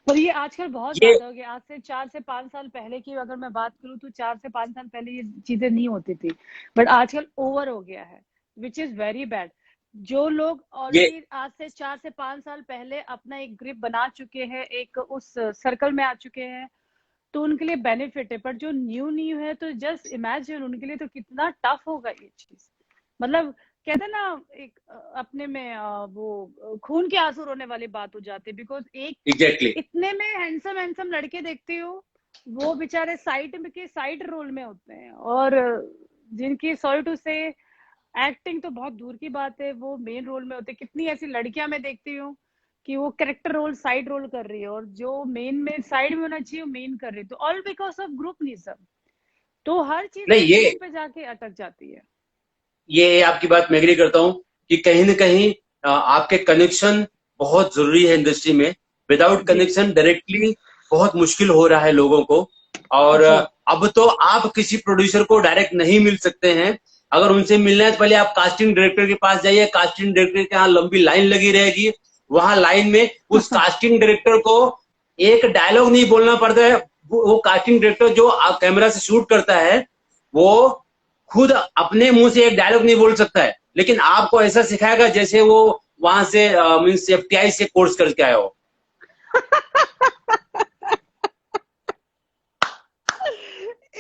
S3: पर ये आजकल बहुत
S2: ये
S3: ज्यादा हो गया। आज से 4 से 5 साल पहले की अगर मैं बात करूं तो 4 से 5 साल पहले ये चीजें नहीं होती थी, बट आजकल ओवर हो गया है, विच इज वेरी बैड। जो लोग
S2: ये
S3: ऑलरेडी आज से 4 से 5 साल पहले अपना एक ग्रिप बना चुके हैं, एक उस सर्कल में आ चुके हैं, तो उनके लिए बेनिफिट है। पर जो न्यू न्यू है, तो जस्ट इमेजिन उनके लिए तो कितना टफ होगा ये चीज। मतलब कहते हैं ना, एक अपने में वो खून के आंसू रोने वाली बात हो जाती है। बिकॉज एक
S2: एग्जैक्टली।
S3: इतने में हैंडसम हैंडसम लड़के देखते हो, वो बेचारे साइड में के साइड रोल में होते हैं, और जिनकी सॉरी टू से एक्टिंग तो बहुत दूर की बात है, वो मेन रोल में होते हैं। कितनी ऐसी लड़कियां मैं देखती हूँ कि वो कैरेक्टर रोल साइड रोल कर रही है, और जो मेन में साइड में होना चाहिए वो मेन कर रही है, तो ऑल बिकॉज ऑफ ग्रुपनिज्म। तो हर चीज
S2: नहीं,
S3: एक ग्रुप पे जाके अटक जाती है।
S2: ये आपकी बात मैं एग्री करता हूँ कि कहीं ना कहीं आपके कनेक्शन बहुत जरूरी है इंडस्ट्री में। विदाउट
S3: जी
S2: कनेक्शन डायरेक्टली बहुत मुश्किल हो रहा है लोगों को। और
S3: जी
S2: अब तो आप किसी प्रोड्यूसर को डायरेक्ट नहीं मिल सकते हैं। अगर उनसे मिलना है तो पहले आप कास्टिंग डायरेक्टर के पास जाइए। कास्टिंग डायरेक्टर के यहाँ लंबी लाइन लगी रहेगी। वहां लाइन में उस कास्टिंग डायरेक्टर को एक डायलॉग नहीं बोलना पड़ता है। वो कास्टिंग डायरेक्टर जो कैमरा से शूट करता है, वो खुद अपने मुंह से एक डायलॉग नहीं बोल सकता है, लेकिन आपको ऐसा सिखाएगा जैसे वो वहां से मीन्स एफटीआई से कोर्स करके आया हो।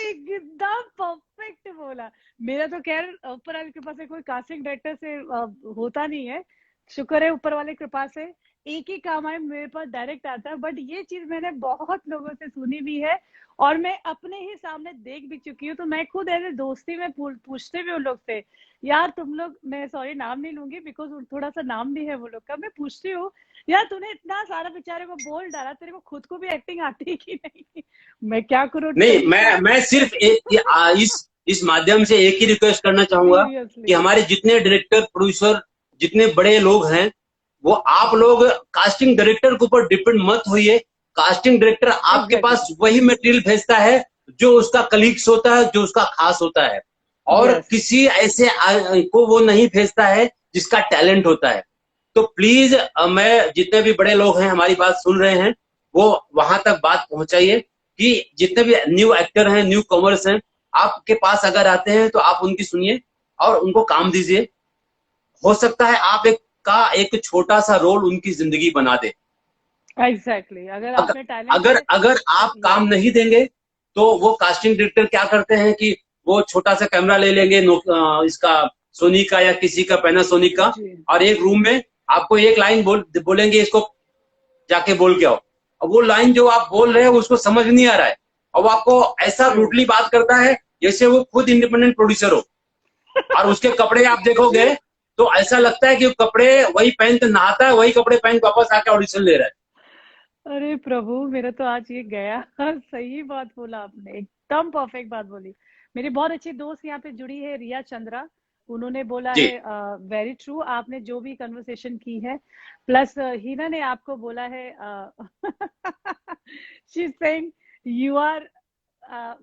S3: एकदम परफेक्ट बोला। मेरा तो खैर ऊपर वाले कृपा से कोई कास्टिंग डायरेक्टर से होता नहीं है, शुक्र है ऊपर वाले कृपा से। एक ही काम आए मेरे पास डायरेक्ट आता है, बट ये चीज मैंने बहुत लोगों से सुनी भी है, और मैं अपने ही सामने देख भी चुकी हूँ। तो मैं खुद ऐसे दोस्ती में पूछते भी उन लोग से, यार तुम लोग, मैं सॉरी नाम नहीं लूंगी बिकॉज थोड़ा सा नाम भी है वो लोग का, मैं पूछती हूँ यार तूने इतना सारा बेचारे को बोल डाला, तेरे को खुद को भी एक्टिंग आती है कि नहीं? मैं क्या करूँ
S2: नहीं,
S3: तनीषा।
S2: मैं सिर्फ इस माध्यम से एक ही रिक्वेस्ट करना चाहूंगा कि
S3: सीरियसली,
S2: हमारे जितने डायरेक्टर प्रोड्यूसर जितने बड़े लोग हैं, वो आप लोग कास्टिंग डायरेक्टर के ऊपर डिपेंड मत होइए। कास्टिंग डायरेक्टर आपके
S3: एग्जैक्टली,
S2: पास वही मटेरियल भेजता है जो उसका कलीग्स होता है, जो उसका खास होता है, और
S3: यस,
S2: किसी ऐसे को वो नहीं भेजता है जिसका टैलेंट होता है। तो प्लीज मैं जितने भी बड़े लोग हैं हमारी बात सुन रहे हैं, वो वहां तक बात पहुंचाइए कि जितने भी न्यू एक्टर हैं, न्यू कमर्स हैं, आपके पास अगर आते हैं तो आप उनकी सुनिए और उनको काम दीजिए। हो सकता है आप एक छोटा सा रोल उनकी जिंदगी बना दे।
S3: एग्जैक्टली। अगर
S2: अगर
S3: आपने टैलेंट
S2: अगर
S3: है,
S2: अगर आप काम
S3: यस,
S2: नहीं देंगे तो वो कास्टिंग डायरेक्टर क्या करते हैं कि वो छोटा सा कैमरा ले लेंगे, इसका सोनी का या किसी का पैनासोनिक का,
S3: जी
S2: और एक रूम में आपको एक लाइन बोलेंगे, इसको जाके बोल के आओ। अब वो लाइन जो आप बोल रहे हैं उसको समझ नहीं आ रहा है, और वो आपको ऐसा
S3: ट्रू,
S2: रूडली बात करता है जैसे वो खुद इंडिपेंडेंट प्रोड्यूसर हो। और उसके कपड़े आप देखोगे तो ऐसा लगता है कि वो कपड़े वही पहन के नहाता है, वही कपड़े पहन के वापस आके ऑडिशन ले रहा है।
S3: अरे प्रभु, मेरा तो आज ये गया। सही बात बोला आपने, एकदम परफेक्ट बात बोली। मेरी बहुत अच्छी दोस्त यहाँ पे जुड़ी है, रिया चंद्रा। उन्होंने बोला
S2: जी।
S3: है वेरी ट्रू, आपने जो भी कन्वर्सेशन की है। प्लस हिना ने आपको बोला है, she saying you are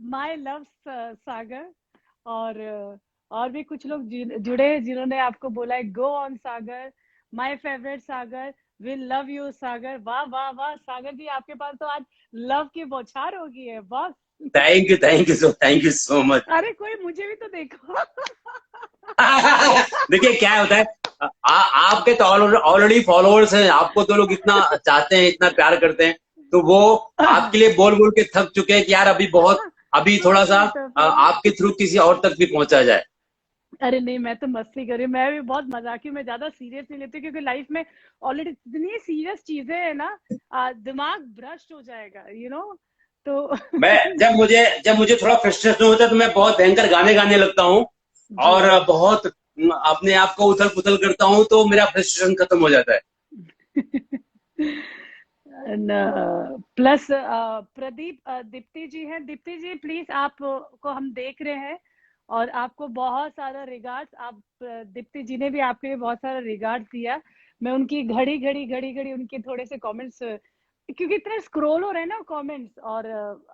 S3: my love Sagar. और और भी कुछ लोग जुड़े हैं जिन्होंने आपको बोला है go on Sagar, my favourite Sagar, will love you Sagar. वाह वाह वाह सागर जी, आपके पास तो आज लव की बौछार होगी है बस।
S2: Thank you so much.
S3: अरे कोई मुझे भी तो देखो।
S2: देखिए क्या होता है, आपके तो ऑलरेडी फॉलोअर्स हैं, आपको तो लोग इतना चाहते हैं, इतना प्यार करते हैं, तो वो आपके लिए बोल बोल के थक चुके हैं कि यार अभी थोड़ा सा
S3: तो फिर
S2: आपके थ्रू किसी और तक भी पहुंचा जाए।
S3: अरे नहीं, मैं तो मस्ती कर रही हूँ, मैं भी बहुत मजाकी हूँ, मैं ज्यादा सीरियस नहीं लेती हूँ, क्योंकि लाइफ में ऑलरेडी इतनी सीरियस चीजें है ना, दिमाग भ्रष्ट हो जाएगा, तो
S2: मैं जब मुझे थोड़ा फ्रस्ट्रेशन होता है तो मैं बहुत भयंकर गाने गाने लगता हूँ
S3: जी।
S2: और बहुत अपने आप को उथल पुथल करता हूँ, तो मेरा फ्रस्ट्रेशन खत्म हो जाता है।
S3: प्लस प्रदीप, दीप्ति जी हैं। दीप्ति जी प्लीज, आप को हम देख रहे हैं और आपको बहुत सारा रिगार्ड्स। आप दीप्ति जी ने भी आपके लिए बहुत सारा रिगार्ड्स दिया। मैं उनकी घड़ी घड़ी घड़ी घड़ी उनके थोड़े से कमेंट्स, क्योंकि इतने स्क्रॉल हो रहे हैं ना कमेंट्स, और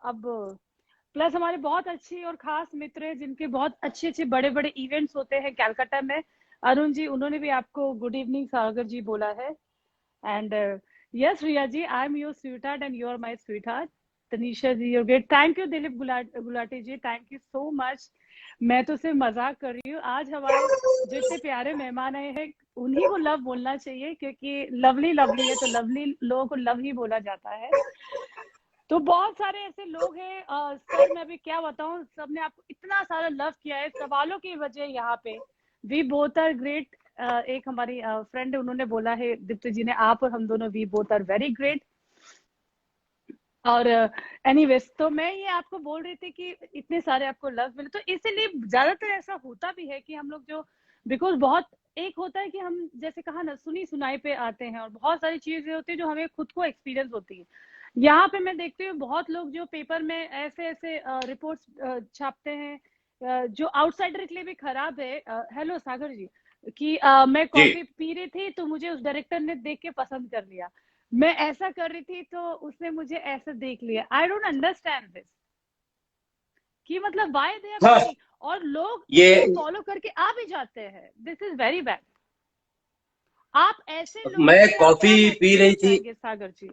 S3: अब प्लस हमारे बहुत अच्छी और खास मित्र हैं जिनके बहुत अच्छे अच्छे बड़े बड़े इवेंट्स होते हैं कैलकाटा में। अरुण जी, उन्होंने भी आपको गुड इवनिंग सागर जी बोला है। And yes, Riya ji, I'm your sweetheart and you're my sweetheart. Tanisha ji, you're great. Thank you, Dilip Gulati ji. Thank you so much. मैं तो सिर्फ मजाक कर रही हूँ। आज हमारे जो इतने प्यारे मेहमान आए हैं, उन्हीं को लव बोलना चाहिए, क्योंकि लवली लवली है तो लवली लोगों को लव ही बोला जाता है। तो बहुत सारे ऐसे लोग हैं, सर मैं अभी क्या बताऊं, सबने आपको इतना सारा लव किया है सवालों की वजह यहाँ पे। We both are great. एक हमारी फ्रेंड है, उन्होंने बोला है दीप्ति जी ने, आप और हम दोनों we both are very great. और एनीवेज, तो मैं ये आपको बोल रही थी कि इतने सारे आपको लव मिले, तो इसीलिए ज्यादातर ऐसा होता भी है कि हम लोग जो, बिकॉज बहुत एक होता है कि हम जैसे कहा ना, सुनी सुनाई पे आते हैं, और बहुत सारी चीजें होती है जो हमें खुद को एक्सपीरियंस होती है। यहाँ पे मैं देखती हूँ बहुत लोग जो पेपर में ऐसे ऐसे रिपोर्ट्स छापते हैं जो आउटसाइडर के लिए भी खराब है। हेलो सागर जी, कि मैं
S2: जी।
S3: कॉफी पी रही थी तो मुझे उस डायरेक्टर ने देख के पसंद कर लिया, मैं ऐसा कर रही थी तो उसने मुझे ऐसे देख लिया। आई डोंट अंडरस्टैंड दिस, कि मतलब व्हाई दे आर
S2: हाँ,
S3: डूइंग, और लोग
S2: ये
S3: इसको फॉलो करके आ भी जाते हैं। This is very bad. आप ऐसे लोगों
S2: मैं
S3: से आप क्या
S2: कॉफी
S3: मैसेज
S2: पी
S3: देना
S2: रही थी।
S3: चाहेंगे सागर जी?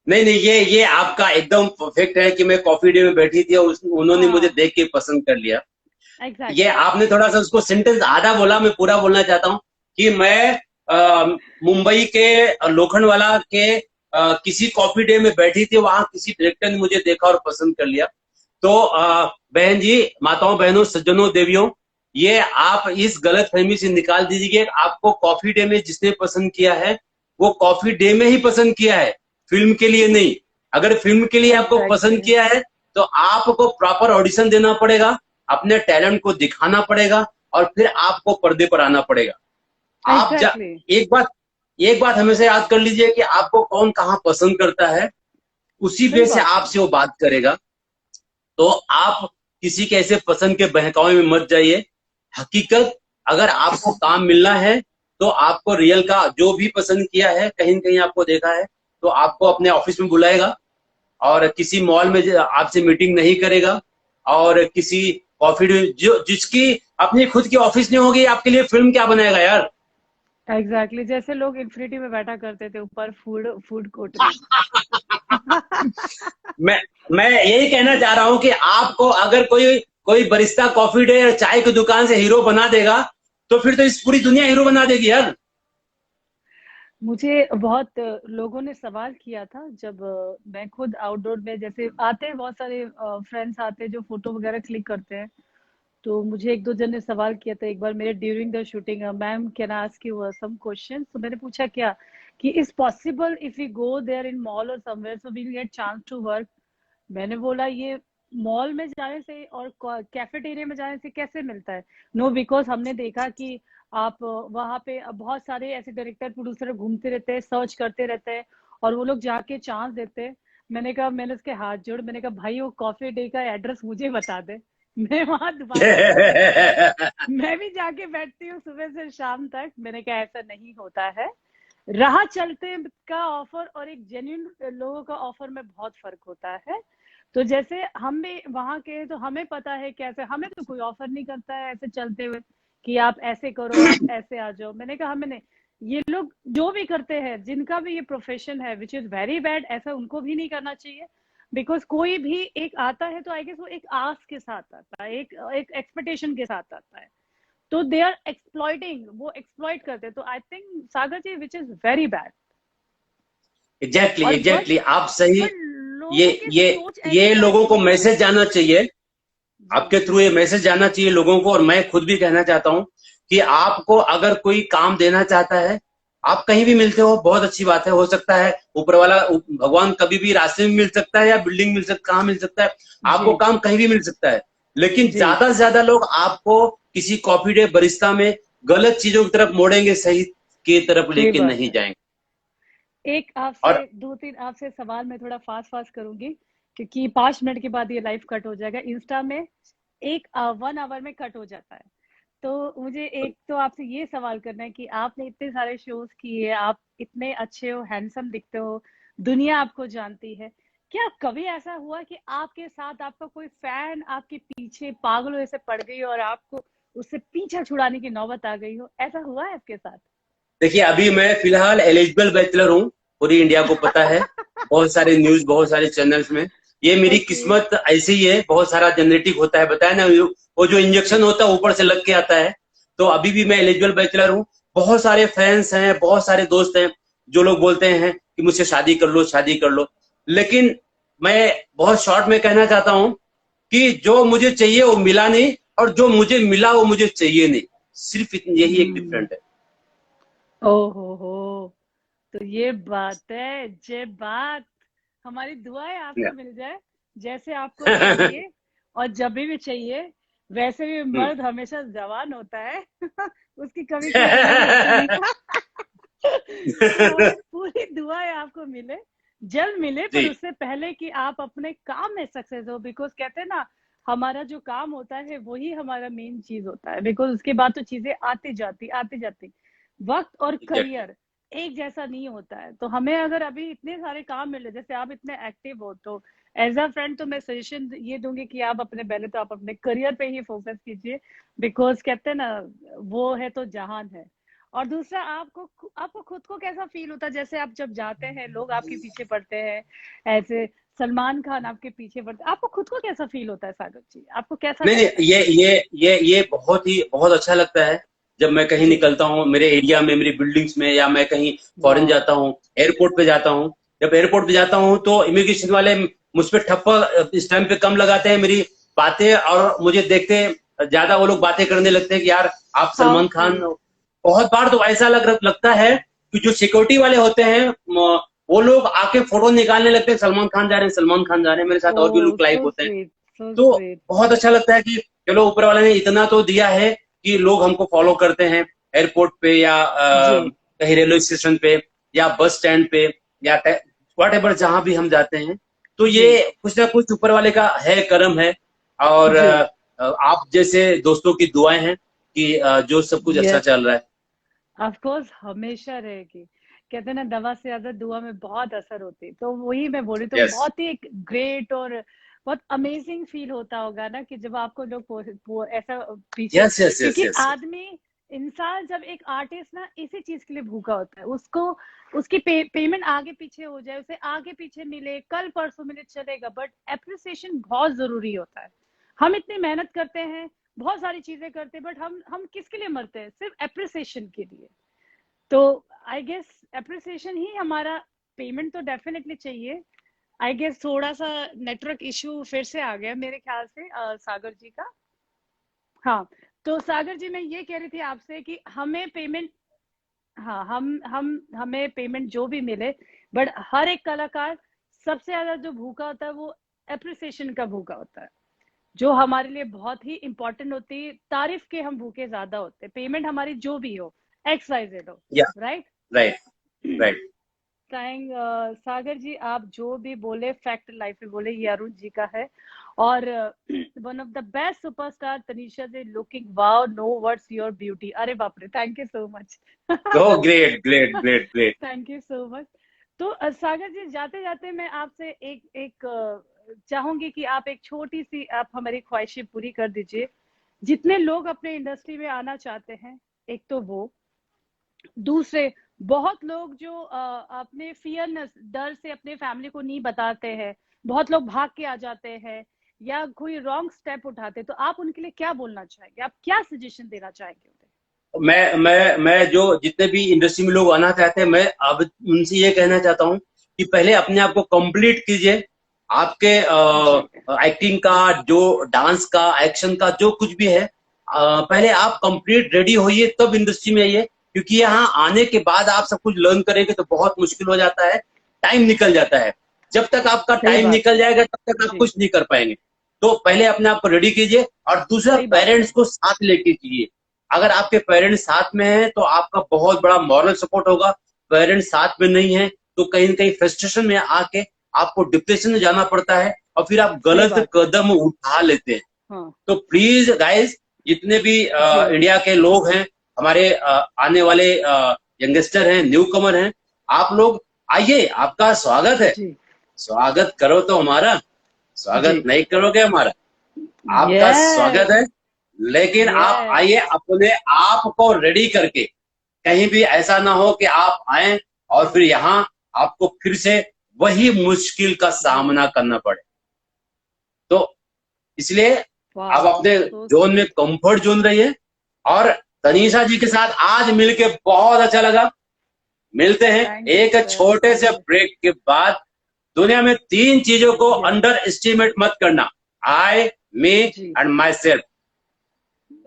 S2: नहीं नहीं, ये आपका एकदम परफेक्ट है कि मैं कॉफी डे में बैठी थी और उन्होंने मुझे
S3: हाँ,
S2: देख के पसंद कर लिया। ये
S3: एग्जैक्टली।
S2: आपने थोड़ा सा उसको सेंटेंस आधा बोला, मैं पूरा बोलना चाहता हूँ कि मैं मुंबई के लोखंडवाला के किसी कॉफी डे में बैठी थी, वहां किसी डायरेक्टर ने मुझे देखा और पसंद कर लिया। तो बहन जी, माताओं बहनों सज्जनों देवियों, ये आप इस गलत फहमी से निकाल दीजिए। आपको कॉफी डे में जिसने पसंद किया है वो कॉफी डे में ही पसंद किया है, फिल्म के लिए नहीं। अगर फिल्म के लिए आपको पसंद
S3: एग्जैक्टली,
S2: किया है तो आपको प्रॉपर ऑडिशन देना पड़ेगा, अपने टैलेंट को दिखाना पड़ेगा और फिर आपको पर्दे पर आना पड़ेगा। आप
S3: एग्जैक्टली।
S2: एक बात हमेशा याद कर लीजिए कि आपको कौन कहाँ पसंद करता है, उसी
S3: सही
S2: वे से
S3: बात है।
S2: आपसे वो बात करेगा। तो आप किसी के ऐसे पसंद के बहकावे में मत जाइए। हकीकत, अगर आपको काम मिलना है तो आपको रियल का जो भी पसंद किया है, कहीं न कहीं आपको देखा है, तो आपको अपने ऑफिस में बुलाएगा और किसी मॉल में आपसे मीटिंग नहीं करेगा, और किसी कॉफी जो जिसकी अपनी खुद की ऑफिस नहीं होगी, आपके लिए फिल्म क्या बनाएगा यार।
S3: एग्जैक्टली, जैसे लोग इन्फिनिटी में बैठा करते थे ऊपर फूड फूड कोर्ट में।
S2: मैं मैं यही कहना चाह रहा हूं कि आपको अगर कोई कोई बरिस्ता कॉफी डे और चाय की दुकान से हीरो बना देगा, तो फिर तो इस पूरी दुनिया हीरो बना देगी यार।
S3: मुझे बहुत लोगों ने सवाल किया था, जब मैं खुद आउटडोर में, जैसे आते हैं बहुत सारे फ्रेंड्स आते हैं जो फोटो वगैरह क्लिक करते हैं, तो मुझे एक दो जन ने सवाल किया था एक बार मेरे during the shooting, ma'am can I ask you some question. तो मैंने पूछा क्या, कि is possible if we go there in mall और somewhere so we get chance to work. मैंने बोला ये मॉल में जाने से और कैफेटेरिया में जाने से कैसे मिलता है? नो, बिकॉज हमने देखा कि आप वहाँ पे बहुत सारे ऐसे डायरेक्टर प्रोड्यूसर घूमते रहते हैं, सर्च करते रहते हैं, और वो लोग जाके चांस देते हैं। मैंने उसके हाथ जोड़, मैंने कहा भाई वो कॉफी डे का एड्रेस मुझे बता दे, मैं वहां दोबारा जाऊंगी, मैं भी जाके बैठती हूँ सुबह से शाम तक। मैंने कहा ऐसा नहीं होता है, राह चलते का ऑफर और एक जेन्युइन लोगों का ऑफर में बहुत फर्क होता है। तो जैसे हम भी वहां के, तो हमें पता है कैसे, हमें तो कोई ऑफर नहीं करता है ऐसे चलते हुए कि आप ऐसे करो, आप ऐसे आ जाओ। मैंने कहा हमें नहीं, ये लोग जो भी करते हैं, जिनका भी ये प्रोफेशन है विच इज वेरी बैड, ऐसा उनको भी नहीं करना चाहिए। बिकॉज कोई भी एक आता है तो आई गेस वो एक आस के साथ आता है, एक एक्सपेक्टेशन के साथ आता है, तो दे आर एक्सप्लॉइटिंग, वो एक्सप्लॉइट करते हैं। तो I think Sagar ji which is very bad.
S2: Exactly
S3: और
S2: एग्जैक्टली आप सही।
S3: बट
S2: ये
S3: लोगों की
S2: ये
S3: सोच
S2: ये
S3: ऐसी आ
S2: लोगों
S3: गई
S2: को
S3: है ना।
S2: मैसेज जाना चाहिए,
S3: जी
S2: आपके थ्रू ये मैसेज जाना चाहिए लोगों को। और मैं खुद भी कहना चाहता हूँ कि आपको अगर कोई काम देना चाहता है, आप कहीं भी मिलते हो, बहुत अच्छी बात है। हो सकता है ऊपर वाला भगवान कभी भी रास्ते में मिल सकता है, या बिल्डिंग मिल सकता, कहाँ मिल सकता है,
S3: जी
S2: आपको काम कहीं भी मिल सकता है। लेकिन
S3: जी
S2: ज्यादा से ज्यादा लोग आपको किसी कॉफी डे बरिस्ता में गलत चीजों की तरफ मोड़ेंगे, सही की तरफ
S3: सही
S2: लेके
S3: बात
S2: नहीं
S3: है।
S2: जाएंगे।
S3: एक आपसे
S2: और
S3: दो तीन आपसे सवाल मैं थोड़ा फास्ट फास्ट करूंगी, क्योंकि 5 मिनट के बाद ये लाइव कट हो जाएगा इंस्टा में, एक 1 आवर में कट हो जाता है। तो मुझे एक तो आपसे ये सवाल करना है कि आपने इतने सारे शोज किए, आप इतने अच्छे हो, हैंडसम दिखते हो, दुनिया आपको जानती है, क्या कभी ऐसा हुआ कि आपके साथ आपका कोई फैन आपके पीछे पागलों जैसे पड़ गई और आपको उससे पीछा छुड़ाने की नौबत आ गई हो? ऐसा हुआ है आपके साथ?
S2: देखिए, अभी मैं फिलहाल एलिजिबल बैचलर हूँ, पूरी इंडिया को पता है, बहुत सारे न्यूज, बहुत सारे चैनल्स में। ये मेरी
S3: ओके।
S2: किस्मत ऐसी ही है, बहुत सारा जेनेटिक होता है, बताया ना, वो जो इंजेक्शन होता है ऊपर से लग के आता है। तो अभी भी मैं एलिजिबल बैचलर हूँ। बहुत सारे फैंस हैं, बहुत सारे दोस्त हैं, जो लोग बोलते हैं कि मुझसे शादी कर लो, शादी कर लो। लेकिन मैं बहुत शॉर्ट में कहना चाहता हूँ कि जो मुझे चाहिए वो मिला नहीं, और जो मुझे मिला वो मुझे चाहिए नहीं। सिर्फ यही एक
S3: हम्म।
S2: डिफरेंट है।
S3: ओहो, तो ये बात है, जे बात, हमारी दुआ है आपको मिल जाए जैसे आपको चाहिए, और जब भी चाहिए। वैसे भी
S2: हम्म।
S3: मर्द हमेशा जवान होता है उसकी कभी कोई एज नहीं होती तो हमारी पूरी दुआ है आपको मिले, जल्द मिले,
S2: जी
S3: पर उससे पहले कि आप अपने काम में सक्सेस हो। बिकॉज कहते हैं ना, हमारा जो काम होता है वही हमारा मेन चीज होता है। बिकॉज उसके बाद तो चीजें आती जाती। वक्त और
S2: एग्जैक्टली।
S3: करियर एक जैसा नहीं होता है। तो हमें अगर अभी इतने सारे काम मिले, जैसे आप इतने एक्टिव हो, तो एज अ फ्रेंड तो मैं सजेशन ये दूंगी कि आप अपने, पहले तो आप अपने करियर पे ही फोकस कीजिए। बिकॉज कहते हैं ना, वो है तो जहान है। और दूसरा, आपको खुद को कैसा फील होता है जैसे आप जब जाते हैं, लोग आपके पीछे पड़ते हैं, ऐसे सलमान खान आपके पीछे पड़ते हैं, आपको खुद को कैसा फील होता है सागर जी? आपको कैसा
S2: नहीं
S3: लगता
S2: नहीं,
S3: है?
S2: ये बहुत अच्छा लगता है। जब मैं कहीं
S3: जी।
S2: निकलता हूँ, मेरे एरिया में, मेरी बिल्डिंग्स में, या मैं कहीं फॉरेन
S3: वाह।
S2: जाता हूँ, एयरपोर्ट पे जाता हूँ। जब एयरपोर्ट पे जाता हूँ तो इमिग्रेशन वाले मुझ पे ठप्पा इस टाइम पे कम लगाते हैं मेरी बातें, और मुझे देखते ज्यादा वो लोग बातें करने लगते हैं कि यार आप
S3: हाउ
S2: सलमान खान।
S3: स्वीट।
S2: बहुत बार तो ऐसा लगता है कि जो सिक्योरिटी वाले होते हैं वो लोग आके फोटो निकालने लगते हैं, सलमान खान जा रहे हैं, सलमान खान जा रहे हैं, मेरे साथ और भी
S3: ओह,
S2: लोग लाइव
S3: सो
S2: होते हैं।
S3: स्वीट, सो
S2: तो
S3: स्वीट।
S2: बहुत अच्छा लगता है कि चलो ऊपर वाले ने इतना तो दिया है कि लोग हमको फॉलो करते हैं, एयरपोर्ट पे, या
S3: जी
S2: कहीं रेलवे स्टेशन पे, या बस स्टैंड पे, या वॉट एवर जहां भी हम जाते हैं। तो
S3: जी
S2: ये कुछ ना कुछ ऊपर वाले का है, करम है। और
S3: जी।
S2: आप जैसे दोस्तों की दुआएं हैं कि जो सब कुछ अच्छा
S3: यस,
S2: चल रहा है।
S3: ऑफ कोर्स हमेशा रहेगी। कहते हैं ना, दवा से ज्यादा दुआ में बहुत असर होती है, तो वही मैं बोल रही। तो
S2: यस
S3: बहुत ही एक ग्रेट और बहुत अमेजिंग फील होता होगा ना, कि जब आपको लोग ऐसा पीछे,
S2: यस यस यस
S3: क्योंकि
S2: यस।
S3: आदमी, इंसान जब एक आर्टिस्ट ना इसी चीज के लिए भूखा होता है, उसको उसकी पेमेंट आगे पीछे हो जाए, उसे आगे पीछे मिले, कल परसों मिले, चलेगा, बट एप्रिसिएशन बहुत जरूरी होता है। हम इतनी मेहनत करते हैं, बहुत सारी चीजें करते हैं, बट हम किसके लिए मरते हैं? सिर्फ एप्रिसिएशन के लिए। तो आई गेस एप्रिसिएशन ही हमारा, पेमेंट तो डेफिनेटली चाहिए। आई गेस थोड़ा सा नेटवर्क इशू फिर से आ गया मेरे ख्याल से सागर जी का। हाँ, तो सागर जी मैं ये कह रही थी आपसे कि हमें पेमेंट, हाँ, हमें पेमेंट जो भी मिले, बट हर एक कलाकार सबसे ज्यादा जो भूखा होता है वो एप्रिसिएशन का भूखा होता है। जो हमारे लिए बहुत ही इंपॉर्टेंट होती है। तारीफ के हम भूखे ज्यादा होते हैं, पेमेंट हमारी जो भी हो, XYZ हो,
S2: या
S3: राइट।
S2: Right right.
S3: थैंक सागर जी, आप जो भी बोले फैक्ट लाइफ में बोले, ये अरुण जी का है। और one of the best superstar Tanisha ji, looking wow, no words, your beauty. अरे बाप रे, thank you so much.
S2: Oh great great great great.
S3: Thank you so much. तो सागर जी, जाते जाते मैं आपसे एक एक चाहूंगी कि आप एक छोटी सी, आप हमारी ख्वाहिशें पूरी कर दीजिए। जितने लोग अपने इंडस्ट्री में आना चाहते हैं, एक तो वो, दूसरे बहुत लोग जो अपने फियरनेस, डर से अपने फैमिली को नहीं बताते हैं, बहुत लोग भाग के आ जाते हैं या कोई रॉन्ग स्टेप उठाते, तो आप उनके लिए क्या बोलना चाहेंगे, आप क्या सजेशन देना चाहेंगे उन्हें?
S2: मैं जो जितने भी इंडस्ट्री में लोग आना चाहते हैं, मैं अब उनसे ये कहना चाहता हूँ कि पहले अपने आप को कंप्लीट कीजिए। आपके एक्टिंग का, जो डांस का, एक्शन का, जो कुछ भी है, पहले आप कंप्लीट रेडी होइए, तब इंडस्ट्री में आइए। क्योंकि यहाँ आने के बाद आप सब कुछ लर्न करेंगे तो बहुत मुश्किल हो जाता है, टाइम निकल जाता है। जब तक आपका
S3: सही
S2: टाइम
S3: बात
S2: निकल
S3: है
S2: जाएगा तब तक आप
S3: जी,
S2: कुछ नहीं कर पाएंगे। तो पहले अपने आप को रेडी कीजिए, और दूसरा
S3: सही बात है
S2: पेरेंट्स को साथ लेके कीजिए। अगर आपके पेरेंट्स साथ में हैं तो आपका बहुत बड़ा मॉरल सपोर्ट होगा। पेरेंट्स साथ में नहीं है तो कहीं न कहीं फ्रस्ट्रेशन में आके आपको डिप्रेशन में जाना पड़ता है, और फिर आप
S3: सही
S2: गलत
S3: बात है।
S2: कदम उठा लेते हैं।
S3: हाँ
S2: तो प्लीज गाइस, जितने भी
S3: जी
S2: इंडिया के लोग हैं, हमारे आने वाले यंगस्टर हैं, न्यू कमर हैं, आप लोग आइए, आपका स्वागत है।
S3: जी
S2: स्वागत करो तो हमारा,
S3: जी।
S2: स्वागत नहीं करोगे हमारा। आपका स्वागत
S3: यस
S2: है, लेकिन आप
S3: यस।
S2: आइए अपने आप को रेडी करके। कहीं भी ऐसा ना हो कि आप आए और फिर यहाँ आपको फिर से वही मुश्किल का सामना करना पड़े। तो इसलिए आप
S3: वाओ,
S2: अपने
S3: सो
S2: जोन में
S3: स्वीट।
S2: कंफर्ट जोन रहिए। और तनीषा जी के साथ आज मिलके बहुत अच्छा लगा। मिलते हैं
S3: थैंक यू
S2: एक
S3: सर,
S2: छोटे से
S3: थैंक यू।
S2: ब्रेक के बाद। दुनिया में 3 चीजों को
S3: यस
S2: अंडर एस्टिमेट मत करना: आई, मी
S3: जी।
S2: And myself.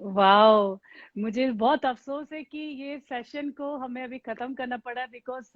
S3: वाओ, मुझे बहुत अफसोस है कि ये सेशन को हमें अभी खत्म करना पड़ा, because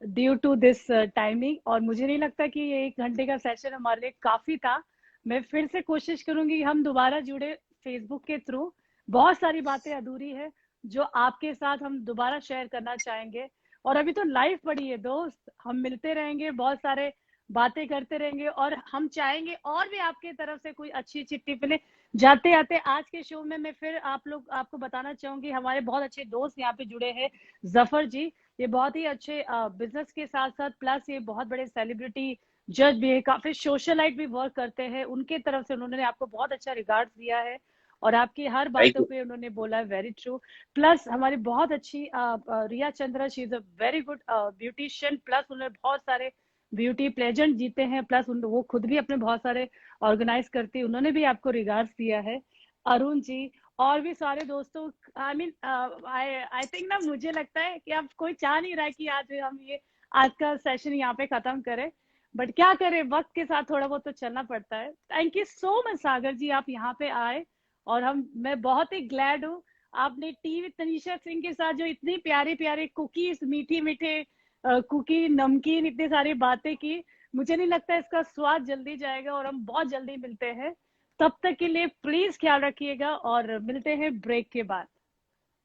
S3: due to this timing. और मुझे नहीं लगता कि ये 1 घंटे का सेशन हमारे लिए काफी था। मैं फिर से कोशिश करूंगी हम दोबारा जुड़े फेसबुक के थ्रू। बहुत सारी बातें अधूरी है जो आपके साथ हम दोबारा शेयर करना चाहेंगे। और अभी तो लाइफ पड़ी है दोस्त, हम मिलते रहेंगे, बहुत सारे बातें करते रहेंगे, और हम चाहेंगे और भी आपके तरफ से कोई अच्छी अच्छी टिप्पणी। जाते आते आज के शो में मैं फिर आपको बताना चाहूंगी, हमारे बहुत अच्छे दोस्त यहाँ पे जुड़े हैं, जफर जी। ये बहुत ही अच्छे बिजनेस के साथ साथ प्लस ये बहुत बड़े सेलिब्रिटी जज भी है, काफी सोशलाइट भी वर्क करते हैं। उनके तरफ से उन्होंने आपको बहुत अच्छा रिगार्ड दिया है, और आपकी हर
S2: थैंक
S3: बातों
S2: यू।
S3: पे उन्होंने बोला है वेरी ट्रू। प्लस हमारी बहुत अच्छी Riya Chandra, she is a very good beautician, plus उन्होंने बहुत सारे ब्यूटी प्लेजेंट जीते हैं, प्लस वो खुद भी अपने बहुत सारे ऑर्गेनाइज करती है, उन्होंने भी आपको रिगार्ड्स दिया है। अरुण जी और भी सारे दोस्तों, आई मीन आई थिंक ना, मुझे लगता है कि अब कोई चाह नहीं रहा है कि आज हम ये आज का सेशन यहाँ पे खत्म करें, बट क्या करें, वक्त के साथ थोड़ा बहुत तो चलना पड़ता है। थैंक यू सो मच सागर जी, आप यहाँ पे आए, और मैं बहुत ही ग्लैड हूँ। आपने टीवी तनीषा सिंह के साथ जो इतनी प्यारी प्यारी कुकीज, मीठी मीठे कुकी, नमकीन, इतनी सारी बातें की, मुझे नहीं लगता इसका स्वाद जल्दी जाएगा, और हम बहुत जल्दी मिलते हैं। तब तक के लिए प्लीज ख्याल रखिएगा, और मिलते हैं ब्रेक के बाद।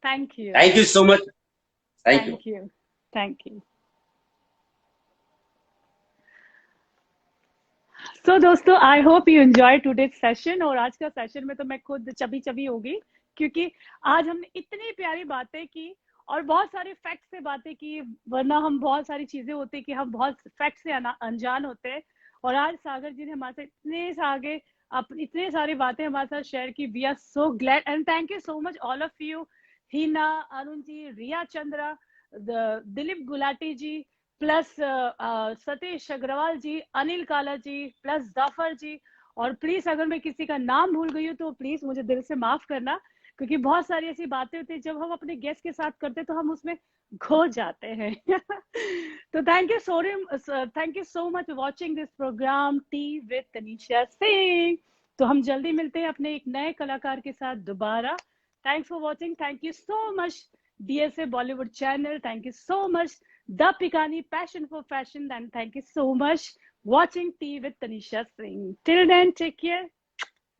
S3: Thank you,
S2: thank you so much. Thank you.
S3: Thank you, thank you. So दोस्तों, I hope you enjoy today's session. और आज का सेशन में तो मैं खुद चबी चबी होगी, क्योंकि आज हमने इतनी प्यारी बातें की और बहुत सारे फैक्ट से बातें की। वरना हम बहुत सारी चीजें होती कि हम बहुत फैक्ट से अनजान होते हैं, और आज सागर जी ने हमारे साथ इतने आगे इतने सारी बातें हमारे साथ शेयर की। We are so glad and thank you so much all of you, Heena, Arun ji, Riya Chandra, Dilip Gulati ji, plus Satish Agarwal ji, Anil Kala ji, plus Jafar जी। और प्लीज अगर मैं किसी का नाम भूल गई हूँ तो प्लीज मुझे दिल से माफ करना, क्योंकि बहुत सारी ऐसी बातें होती है जब हम अपने गेस्ट के साथ करते हैं तो हम उसमें खो जाते हैं। तो thank you so much watching this programme tea with Tanisha Singh. तो हम जल्दी मिलते हैं अपने एक नए कलाकार के साथ दोबारा। Thanks for watching, thank you so much DSA Bollywood channel, thank you so much The Pikani Passion for Fashion, and thank you so much watching Tea with Tanisha Singh. Till then, take care.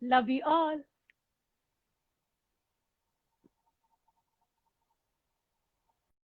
S3: Love you all.